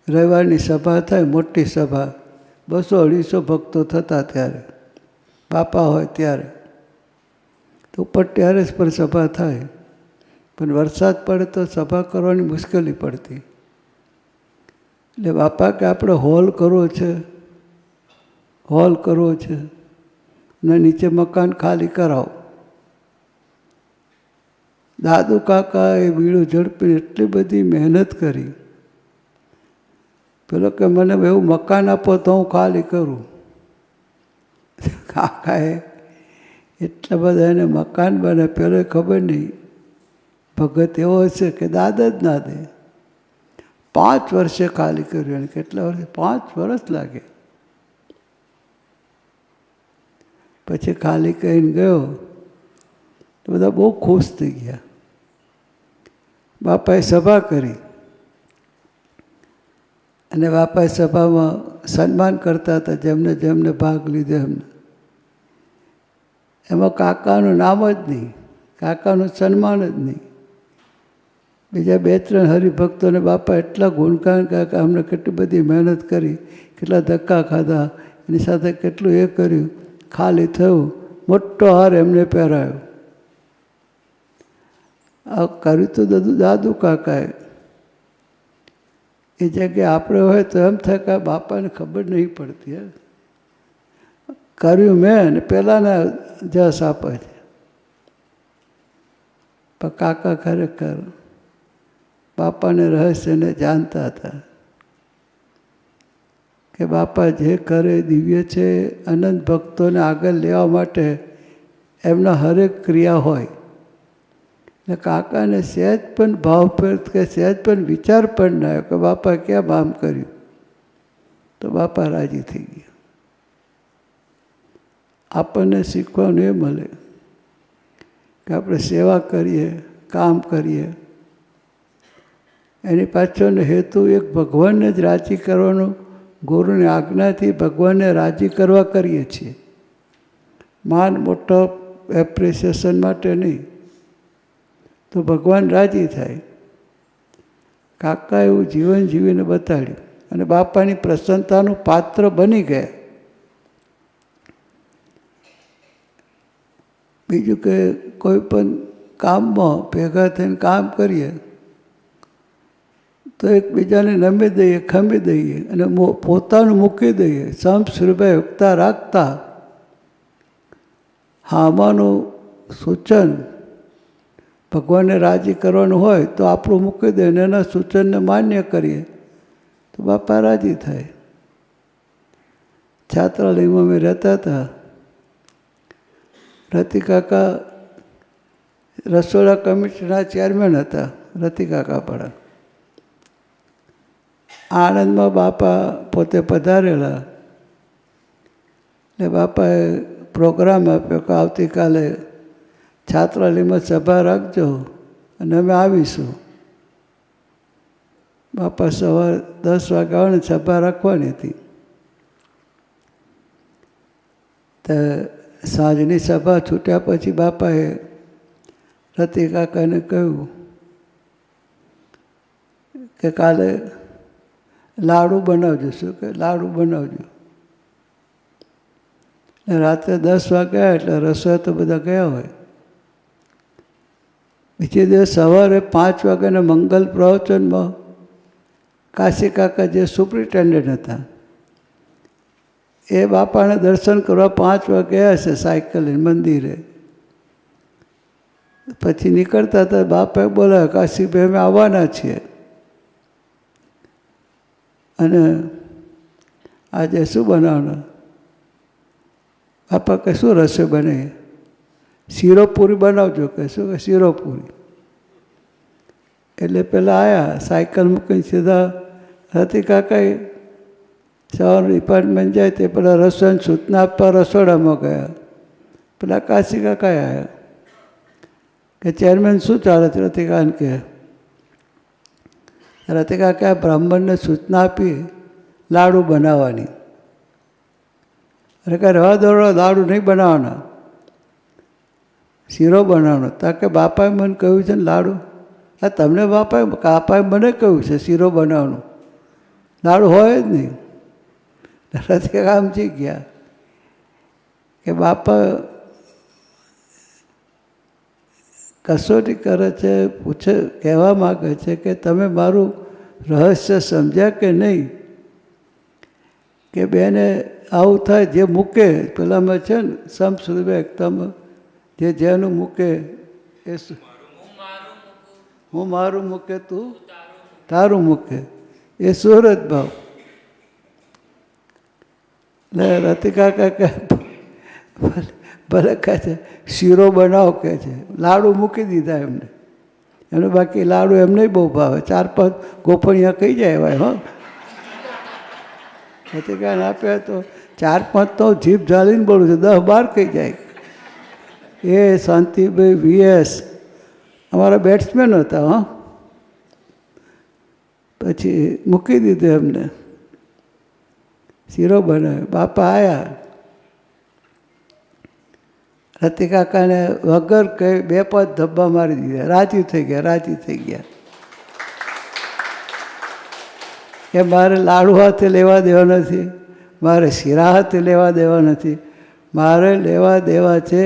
C: રવિવારની સભા થાય, મોટી સભા, 200-250 ભક્તો થતા ત્યારે, બાપા હોય ત્યારે. તો ઉપર ટેરેસ પર સભા થાય, પણ વરસાદ પડે તો સભા કરવાની મુશ્કેલી પડતી. એટલે બાપા કે આપણે હોલ કરવો છે, હોલ કરવો છે અને નીચે મકાન ખાલી કરાવો. દાદુ કાકા એ બીડું ઝડપી એટલી બધી મહેનત કરી. પેલો કે મને એવું મકાન આપો તો હું ખાલી કરું. કાકાએ એટલા બધા એને મકાન બને. પેલો ખબર નહીં ભગત એવો હશે કે દાદ જ ના દે. 5 વર્ષે ખાલી કર્યું. અને કેટલા વર્ષે? 5 વર્ષ લાગે. પછી ખાલી કહીને ગયો તો બધા બહુ ખુશ થઈ ગયા. બાપાએ સભા કરી અને બાપાએ સભામાં સન્માન કરતા હતા જેમને જેમને ભાગ લીધો એમને. એમાં કાકાનું નામ જ નહીં, કાકાનું સન્માન જ નહીં. બીજા 2-3 હરિભક્તોને બાપા એટલા ગુણગાન કર્યા કે અમને કેટલી બધી મહેનત કરી, કેટલા ધક્કા ખાધા, એની સાથે કેટલું એ કર્યું. ખાલી થયું, મોટો હાર એમને પહેરાયો. આ કર્યું તો દાદુ કાકાએ. એ જગ્યાએ આપણે હોય તો એમ થાય કે બાપાને ખબર નહીં પડતી. કર્યું મેં ને પહેલાંના જસ આપે છે. પણ કાકા ખરેખર બાપાને રહસ્યને જાણતા હતા કે બાપા જે કરે દિવ્ય છે. અનંત ભક્તોને આગળ લેવા માટે એમના હરેક ક્રિયા હોય. ને કાકાને સહેજ પણ ભાવ પર કે સહેજ પણ વિચાર પણ ના આવ્યો કે બાપા કેમ આમ કર્યું. તો બાપા રાજી થઈ ગયા. આપણને શીખવાનું એ મળે કે આપણે સેવા કરીએ, કામ કરીએ, એની પાછળનો હેતુ એક ભગવાનને જ રાજી કરવાનો ગુરુની આજ્ઞાથી ભગવાનને રાજી કરવા કરીએ છીએ. માન મોટો એપ્રિસિએશન માટે નહીં, તો ભગવાન રાજી થાય. કાકા એવું જીવન જીવીને બતાડ્યું અને બાપાની પ્રસન્નતાનું પાત્ર બની ગયા. બીજું કે કોઈ પણ કામમાં ભેગા થઈને કામ કરીએ તો એકબીજાને નમી દઈએ, ખમી દઈએ અને પોતાનું મૂકી દઈએ. સમસ્વરૂપે યુક્તા રાખતા હામાનું સૂચન ભગવાનને રાજી કરવાનું હોય તો આપણું મૂકી દઈએ અને એના સૂચનને માન્ય કરીએ તો બાપા રાજી થાય. છાત્રાલયમાં અમે રહેતા હતા. રતિકાકા રસોડા કમિટીના ચેરમેન હતા. રતિકાકા પણ આણંદમાં બાપા પોતે પધારેલા. એટલે બાપાએ પ્રોગ્રામ આપ્યો કે આવતીકાલે છાત્રાલયમાં સભા રાખજો અને અમે આવીશું. બાપા સવારે 10 વાગે આવે ને સભા રાખવાની હતી. તો સાંજની સભા છૂટ્યા પછી બાપાએ રતિકાકાને કહ્યું કે કાલે લાડુ બનાવજો. શું કે લાડુ બનાવજો. રાત્રે 10 વાગ્યા એટલે રસોઈ તો બધા ગયા હોય. બીજે દિવસ સવારે 5 વાગ્યાના મંગલ પ્રવચનમાં કાશી કાકા જે સુપ્રિન્ટેન્ડન્ટ હતા એ બાપાને દર્શન કરવા 5 વાગે ગયા છે સાયકલ મંદિરે. પછી નીકળતા હતા બાપાએ બોલાવ્યા, કાશીભાઈ અમે આવવાના છીએ અને આજે શું બનાવવાનું? બાપા કે શું રસોઈ બને? શીરો પૂરી બનાવજો. કે શું? કે શીરો પૂરી. એટલે પેલા આવ્યા સાયકલ મૂકીને સીધા રતિકાકાએ સવારનું ડિપાર્ટમેન્ટ જાય તે પેલા રસોઈની સૂચના આપવા રસોડામાં ગયા. પેલા કાશી કાકાએ આવ્યા કે ચેરમેન શું ચાલે છે? રતિકાને કે રતિકાકાએ બ્રાહ્મણને સૂચના આપી લાડુ બનાવવાની. અરે કાંઈ રવા દોડો, લાડુ નહીં બનાવવાના, શીરો બનાવવાનો. તા કે બાપાએ મને કહ્યું છે ને લાડુ. હા તમને બાપાએ મને કહ્યું છે શીરો બનાવવાનું, લાડુ હોય જ નહીં. રતિકાકા સમજી ગયા કે બાપા કસોટી કરે છે, પૂછે, કહેવા માગે છે કે તમે મારું રહસ્ય સમજ્યા કે નહીં? કે બેને આવું થાય, જે મૂકે પેલામાં છે ને સમસ્વરૂપ એકતામાં જે જેનું મૂકે એ હું મારું મૂકે તું તારું મૂકે એ સુરત ભાવ. એટલે રતિકાકા કહે ભલે કહે છે શીરો બનાવો કે છે. લાડુ મૂકી દીધા એમને. એમને બાકી લાડુ એમને બહુ ભાવે. 4-5 ગોપણિયા કહી જાય એવા. હો રતિકાને આપ્યા તો 4-5 તો જીભ ઝાલીને બોલું છે, 10-12 કહી જાય. એ શાંતિભાઈ VS અમારા બેટ્સમેન હતા. હા પછી મૂકી દીધું એમને. શીરો બનાવ્યો. બાપા આવ્યા. રતિકાકાને વગર કહી 2-5 ધબ્બા મારી દીધા. રાજી થઈ ગયા, રાજી થઈ ગયા કે મારે લાડુ હાથે લેવા દેવા નથી, મારે શીરા હાથે લેવા દેવા નથી, મારે લેવા દેવા છે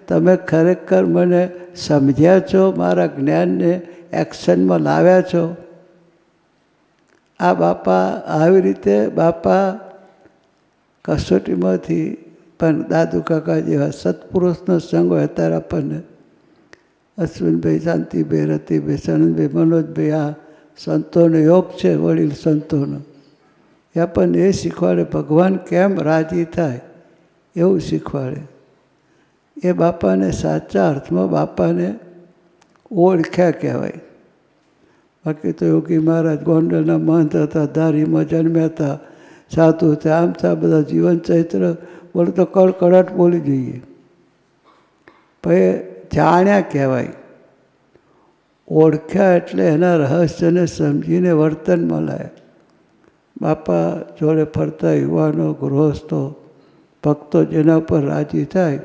C: તમે ખરેખર મને સમજ્યા છો, મારા જ્ઞાનને એક્શનમાં લાવ્યા છો. આ બાપા આવી રીતે બાપા કસોટીમાંથી પણ દાદુ કાકા જેવા સત્પુરુષનો સંગ હોય. અત્યારે આપણને અશ્વિનભાઈ, શાંતિભાઈ, રતિભાઈ, સનંદભાઈ, મનોજભાઈ આ સંતોનો યોગ છે, વડીલ સંતોનો. એ આપણને એ શીખવાડે ભગવાન કેમ રાજી થાય એવું શીખવાડે. એ બાપાને સાચા અર્થમાં બાપાને ઓળખ્યા કહેવાય. બાકી તો યોગી મહારાજ ગોંડલના મહંત હતા, ધારીમાં જન્મ્યા હતા, સાધુ હતા, આમ થા બધા જીવન ચૈત્ર બોલે તો કડકડાટ બોલી જઈએ. પણ જાણ્યા કહેવાય. ઓળખ્યા એટલે એના રહસ્યને સમજીને વર્તનમાં લાયા. બાપા જોડે ફરતા યુવાનો, ગૃહસ્થો, ભક્તો જેના ઉપર રાજી થાય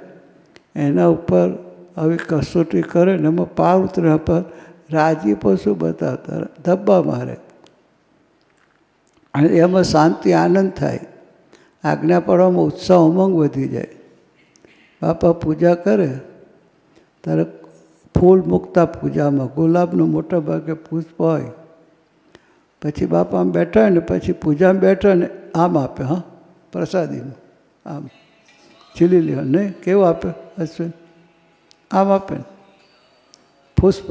C: એના ઉપર આવી કસોટી કરે ને એમાં પાર ઉતર્યા પર રાજીપો શું બતાવતા, ધબ્બા મારે અને એમાં શાંતિ, આનંદ થાય. આજ્ઞા પાડવામાં ઉત્સાહ, ઉમંગ વધી જાય. બાપા પૂજા કરે ત્યારે ફૂલ મૂકતા પૂજામાં, ગુલાબનું મોટા ભાગે પુષ્પ હોય. પછી બાપા આમ બેઠા હોય ને પછી પૂજામાં બેઠા ને આમ આપે, હા પ્રસાદીનું આમ છીલી લ્યો નહીં, કેવું આપે અશ્વિન, આમ આપે ને પુષ્પ.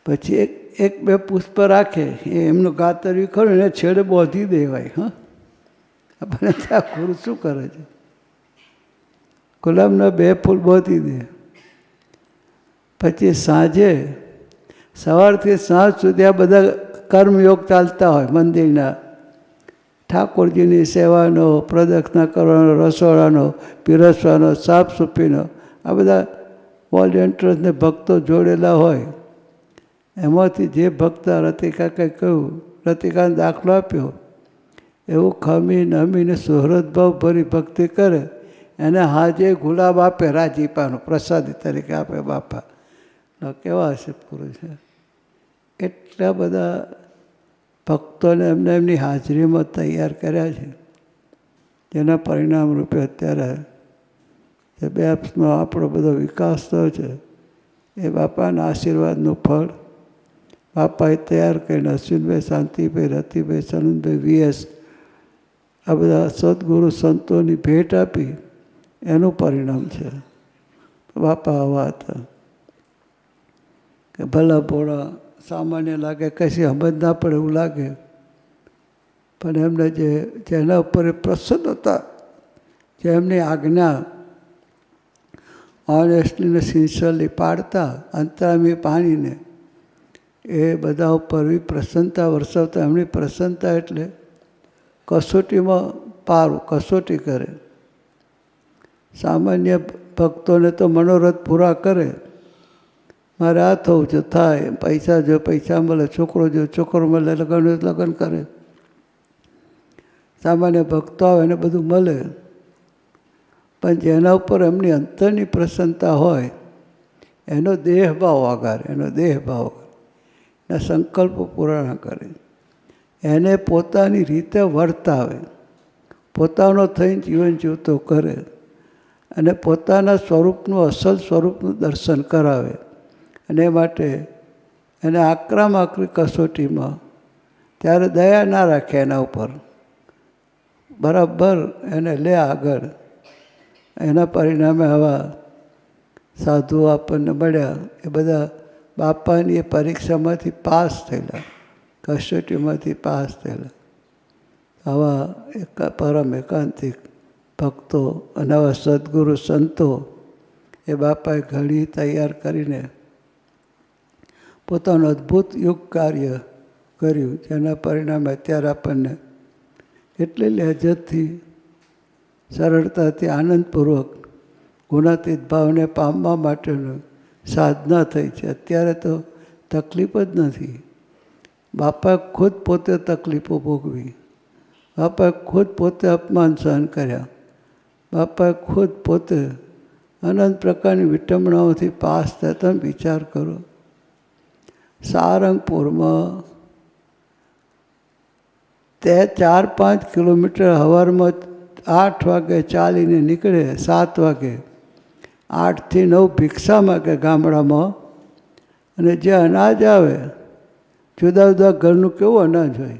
C: પછી એક બે પુષ્પ રાખે, એ એમનું ગાતર્યું ખરું ને છેડે બોધી દેવાય. હા, આપણને ત્યાં ગુરુ શું કરે છે, ગુલાબના 2 ફૂલ બોધી દે. પછી સાંજે સવારથી સાંજ સુધી આ બધા કર્મયોગ ચાલતા હોય મંદિરના. ઠાકોરજીની સેવાનો, પ્રદક્ષિણા કરવાનો, રસોડાનો, પીરસવાનો, સાફસૂફીનો, આ બધા વોલેન્ટિયર્સને ભક્તો જોડેલા હોય. એમાંથી જે ભક્ત રતિકાકાએ કહ્યું, રતિકાને દાખલો આપ્યો, એવું ખમી નમીને સુહૃદભાવ ભરી ભક્તિ કરે એને હાજે ગુલાબ આપે, રાજીપાનો પ્રસાદી તરીકે આપે બાપા. કેવા હશે પુરુષ! એટલા બધા ભક્તોને એમને એમની હાજરીમાં તૈયાર કર્યા છે, જેના પરિણામ રૂપે અત્યારે જે બેપ્સમાં આપણો બધો વિકાસ થયો છે એ બાપાના આશીર્વાદનું ફળ. બાપાએ તૈયાર કરીને અશ્વિનભાઈ, શાંતિભાઈ, રતિભાઈ, સનંદભાઈ, VS આ બધા સદગુરુ સંતોની ભેટ આપી એનું પરિણામ છે. બાપા આવા હતા કે ભલા ભોળા, સામાન્ય લાગે, કશી સમજ ના પડે એવું લાગે, પણ એમને જેના ઉપર એ પ્રસન્ન હતા, જે એમની આજ્ઞા ઓનેસ્ટલીને સિન્સિયરલી પાડતા, અંતરામી પાણીને એ બધા ઉપર પ્રસન્નતા વરસાવતા. એમની પ્રસન્નતા એટલે કસોટીમાં પારું, કસોટી કરે. સામાન્ય ભક્તોને તો મનોરથ પૂરા કરે, મારે આ થવું છે થાય, પૈસા જો પૈસા મળે, છોકરો જો છોકરો મળે, લગ્ન લગ્ન કરે. સામાન્ય ભક્તો આવે એને બધું મળે, પણ જેના ઉપર એમની અંતરની પ્રસન્નતા હોય એનો દેહભાવ આગારે, એનો દેહભાવ, એના સંકલ્પો પૂરા ના કરે, એને પોતાની રીતે વર્તાવે, પોતાનો થઈને જીવન જીવતો કરે અને પોતાના સ્વરૂપનું, અસલ સ્વરૂપનું દર્શન કરાવે. અને એ માટે એને આક્રમક કસોટીમાં ત્યારે દયા ના રાખે એના ઉપર, બરાબર એને લે આગળ. એના પરિણામે આવા સાધુઓ આપણને મળ્યા. એ બધા બાપાની એ પરીક્ષામાંથી પાસ થયેલા, કસોટીમાંથી પાસ થયેલા. આવા પરમ એકાંતિક ભક્તો અને આવા સદગુરુ સંતો એ બાપાએ ઘડી તૈયાર કરીને પોતાનું અદ્ભુત યુગ કાર્ય કર્યું, જેના પરિણામે અત્યારે આપણને એટલી લહેજતથી, સરળતાથી, આનંદપૂર્વક ગુણાતીત ભાવને પામવા માટેનું સાધના થઈ છે. અત્યારે તો તકલીફ જ નથી. બાપાએ ખુદ પોતે તકલીફો ભોગવી, બાપાએ ખુદ પોતે અપમાન સહન કર્યા, બાપાએ ખુદ પોતે અનંત પ્રકારની વિટંબણાઓથી પાસ થયા. તમે વિચાર કરો, સારંગપુરમાં તે 4-5 કિલોમીટર સવારમાં 8 વાગે ચાલીને નીકળે, 7 વાગે, 8 થી 9 ભિક્ષા માગે ગામડામાં. અને જે અનાજ આવે, જુદા જુદા ઘરનું કેવું અનાજ હોય,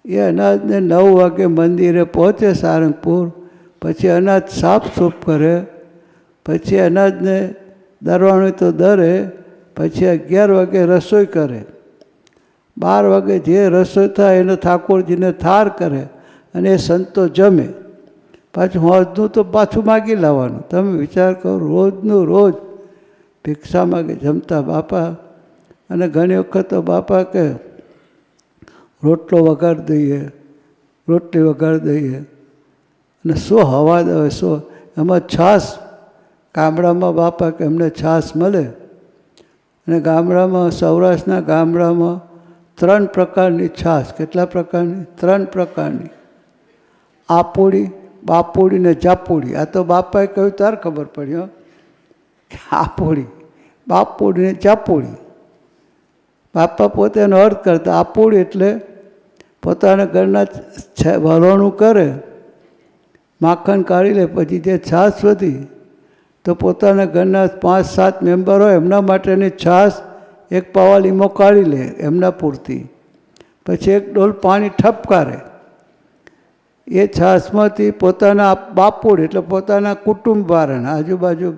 C: એ અનાજને 9 વાગે મંદિરે પહોંચે સારંગપુર. પછી અનાજ સાફસૂફ કરે, પછી અનાજને દરવાનું તો દરે, પછી 11 વાગે રસોઈ કરે, 12 વાગે જે રસોઈ થાય એને ઠાકોરજીને થાર કરે અને એ સંતો જમે. પાછું હોજનું તો પાછું માગી લાવવાનું. તમે વિચાર કરો, રોજનું રોજ ભિક્ષા માગે જમતા બાપા. અને ઘણી વખત તો બાપા કે રોટલો વગાડી દઈએ, રોટલી વગાડી દઈએ, અને શું હવા દે, શું એમાં છાશ. ગામડામાં બાપા કે એમને છાશ મળે, અને ગામડામાં, સૌરાષ્ટ્રના ગામડામાં 3 પ્રકારની છાશ. કેટલા પ્રકારની? 3 પ્રકારની. આપોડી, બાપોડી ને જાપોડી. આ તો બાપાએ કહ્યું ત્યારે ખબર પડી હો કે આપોડી, બાપોડી ને જાપોડી. બાપા પોતે એનો અર્થ કરતા. આપોડી એટલે પોતાના ઘરના વલોણું કરે, માખણ કાઢી લે, પછી જે છાશ વધી તો પોતાના ઘરના 5-7 મેમ્બર હોય એમના માટેની છાશ 1 પાવા લીંબો કાઢી લે એમના પૂરતી. પછી 1 ડોલ પાણી ઠપકારે. એ છાશમાંથી પોતાના બાપોડ એટલે પોતાના કુટુંબવાળાના આજુબાજુ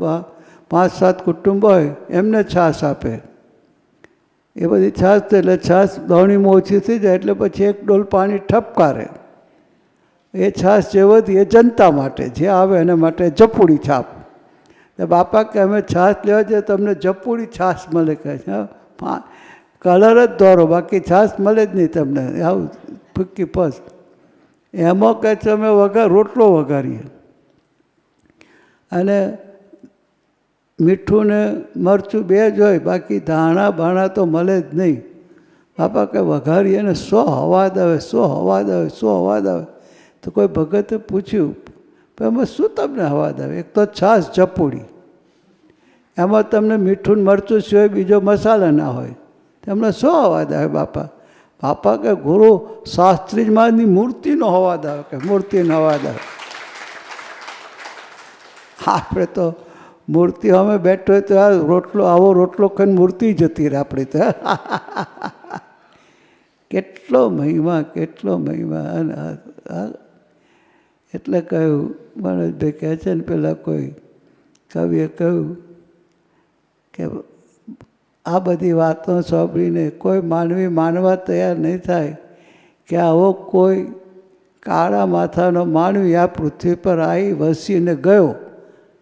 C: 5-7 કુટુંબ હોય એમને છાશ આપે. એ બધી છાશ એટલે છાશ દોણીમાં ઓછી થઈ જાય એટલે પછી 1 ડોલ પાણી ઠપકારે. એ છાશ જે વધી એ જનતા માટે, જે આવે એના માટે જપુડી છાપ. બાપા કે અમે છાશ લેવા જઈએ તમને જપુડી છાશ મળે. કહે છે કલર જ દોરો, બાકી છાશ મળે જ નહીં તમને. આવું ફૂકી પસ. એમાં કહે છે અમે રોટલો વઘારીએ અને મીઠું ને મરચું 2 જ હોય, બાકી ધાણા બાણા તો મળે જ નહીં. બાપા કે વઘારીએ ને 100 અવાજ આવે, 100 અવાજ આવે, 100 અવાજ આવે. તો કોઈ ભગતે પૂછ્યું પણ એમાં શું તમને અવાજ આવે? એક તો છાશ જપુડી, એમાં તમને મીઠું મરચું સિવાય બીજો મસાલા ના હોય, તમને 100 અવાજ આવે બાપા? બાપા કે ગુરુ શાસ્ત્રીજીની મૂર્તિનો અવાજ આવે. કે મૂર્તિનો અવાજ આવે? આપણે તો મૂર્તિ અમે બેઠો હોય તો આ રોટલો, આવો રોટલો ખાઈને મૂર્તિ જતી રહે આપણી તો. કેટલો મહિમા, કેટલો મહિમા. એટલે કહ્યું મનોજભાઈ કહે છે ને, પેલા કોઈ કવિએ કહ્યું કે આ બધી વાતો સાંભળીને કોઈ માનવી માનવા તૈયાર નહીં થાય કે આવો કોઈ કાળા માથાનો માનવી આ પૃથ્વી પર આવી વસીને ગયો.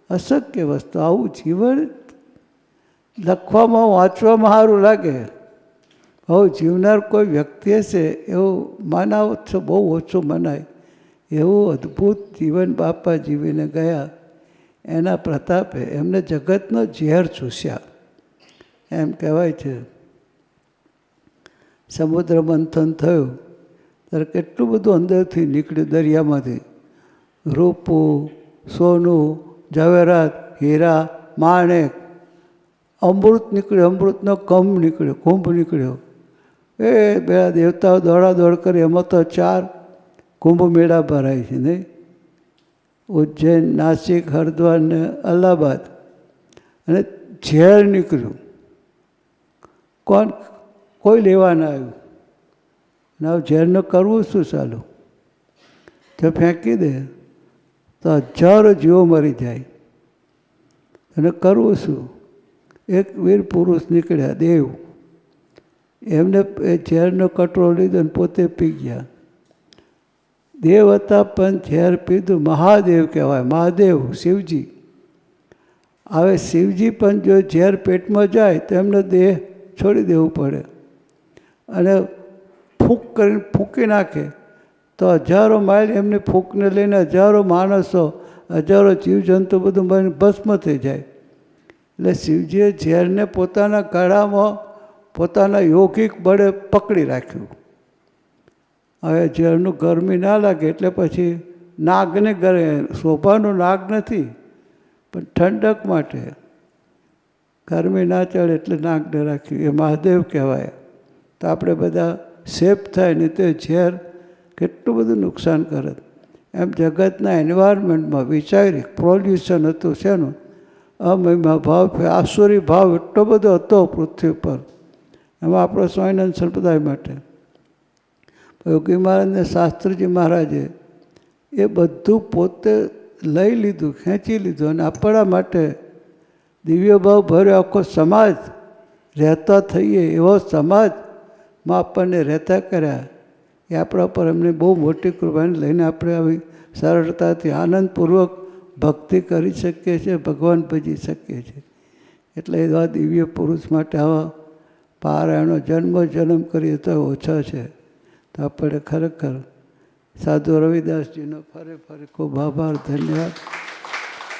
C: અશક્ય વસ્તુ. આવું જીવન લખવામાં વાંચવામાં સારું લાગે. હવે જીવનાર કોઈ વ્યક્તિ હશે એવું માનાવ છો, બહુ ઓછું મનાય. એવું અદ્ભુત જીવન બાપા જીવીને ગયા. એના પ્રતાપે એમને જગતનો ઝેર ચૂસ્યા એમ કહેવાય છે. સમુદ્ર મંથન થયું ત્યારે કેટલું બધું અંદરથી નીકળ્યું દરિયામાંથી. રૂપું, સોનું, ઝવેરાત, હીરા, માણેક, અમૃત નીકળ્યું. અમૃતનો કુંભ નીકળ્યો. એ બધા દેવતાઓ દોડાદોડ કરી. એમાં તો 4 કુંભ મેળા ભરાય છે નહીં? ઉજ્જૈન, નાસિક, હરિદ્વાર ને અલ્હાબાદ. અને ઝેર નીકળ્યું. કોઈ લેવા ના આવ્યું. અને હવે ઝેરનું કરવું શું? ચાલુ તો ફેંકી દે તો 1000 જીવો મરી જાય. અને કરવું શું? એક વીર પુરુષ નીકળ્યા, દેવ. એમને એ ઝેરનો કટોરો લીધો અને પોતે પી ગયા. દેવ હતા પણ ઝેર પીધું. મહાદેવ કહેવાય. મહાદેવ, શિવજી. હવે શિવજી પણ જો ઝેર પેટમાં જાય તો એમનો દેહ છોડી દેવું પડે. અને ફૂંક કરીને ફૂંકી નાખે તો 1000 માઇલ એમની ફૂંકને લઈને 1000 માણસો, 1000 જીવજંતુ બધું બની ભસ્મ થઈ જાય. એટલે શિવજીએ ઝેરને પોતાના ગળામાં પોતાના યોગિક બળે પકડી રાખ્યું. હવે ઝેરનું ગરમી ના લાગે એટલે પછી નાગને ગરે. શોભાનું નાગ નથી પણ ઠંડક માટે ગરમી ના ચડે એટલે નાગને રાખ્યું. એ મહાદેવ કહેવાય. તો આપણે બધા સેફ થાય. નહીં તો ઝેર કેટલું બધું નુકસાન કરે. એમ જગતના એન્વાયરમેન્ટમાં વિચારી પોલ્યુશન હતું. શેનું? અમહિમા ભાવ, આસુરી ભાવ એટલો બધો હતો પૃથ્વી પર. એમાં આપણો સ્વામિનારાયણ સંપ્રદાય માટે યોગી મહારાજ ને શાસ્ત્રીજી મહારાજે એ બધું પોતે લઈ લીધું, ખેંચી લીધું. અને આપણા માટે દિવ્ય ભાવ ભર્યો આખો સમાજ રહેતા થઈએ એવો સમાજમાં આપણને રહેતા કર્યા. એ આપણા પર એમને બહુ મોટી કૃપાને લઈને આપણે આવી સરળતાથી આનંદપૂર્વક ભક્તિ કરી શકીએ છીએ, ભગવાન ભજી શકીએ છીએ. એટલે એવા દિવ્ય પુરુષ માટે આવા પારાયણો જન્મ કરીએ તો ઓછા છે. તો આપણે ખરેખર સાધુ રવિદાસજીનો ફરી ખૂબ આભાર, ધન્યવાદ.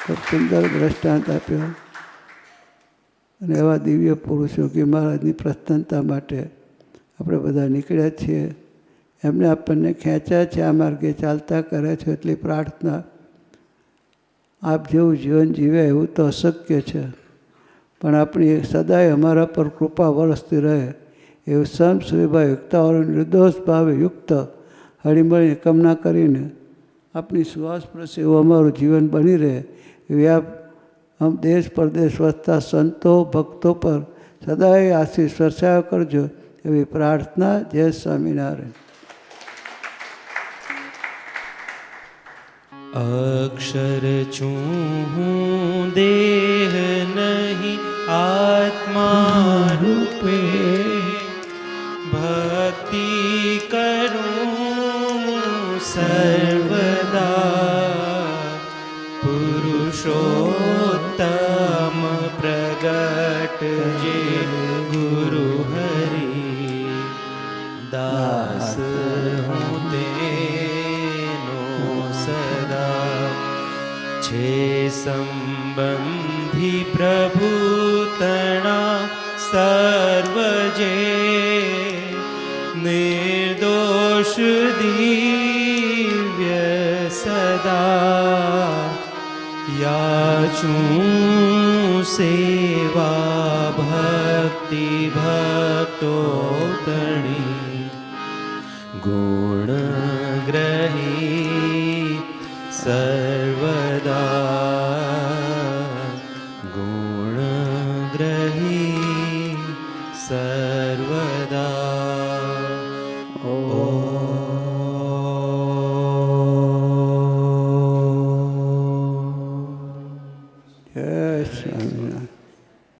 C: ખૂબ સુંદર દ્રષ્ટાંત આપ્યો. અને એવા દિવ્ય પુરુષો કે મહારાજની પ્રસન્નતા માટે આપણે બધા નીકળ્યા છીએ. એમને આપણને ખેંચ્યા છે, આ માર્ગે ચાલતા કરે છે. એટલી પ્રાર્થના, આપ જેવું જીવન જીવે એવું તો અશક્ય છે, પણ આપણી સદાય અમારા પર કૃપા વરસતી રહે એવું સંત સુવિભાવ યુક્તાઓને નિર્દોષ ભાવે યુક્ત હળીમળીને કામના કરીને આપણી સુવાસ પ્રસે એવું અમારું જીવન બની રહે એવી આપ દેશ પરદેશ વસતા સંતો ભક્તો પર સદાય આશીષ વર્ષાવ કરજો એવી પ્રાર્થના. જય સ્વામિનારાયણ.
D: અક્ષર છું દેહ નહીં આત્મા રૂપે, ભક્તિ કરું સર્વદા, પુરુષોત્તમ પ્રગટ જે ગુરુ હરિ, દાસ હું તેનો સદા. છે સંબંધી પ્રભુ તણા સર્વ જે, નિર્દોષ દિવ્ય સદા. યાચું સેવા ભક્તિ ભક્તો તણી, ગુણ ગ્રહી સર્વદા, ગુણ ગ્રહી સર્વદા.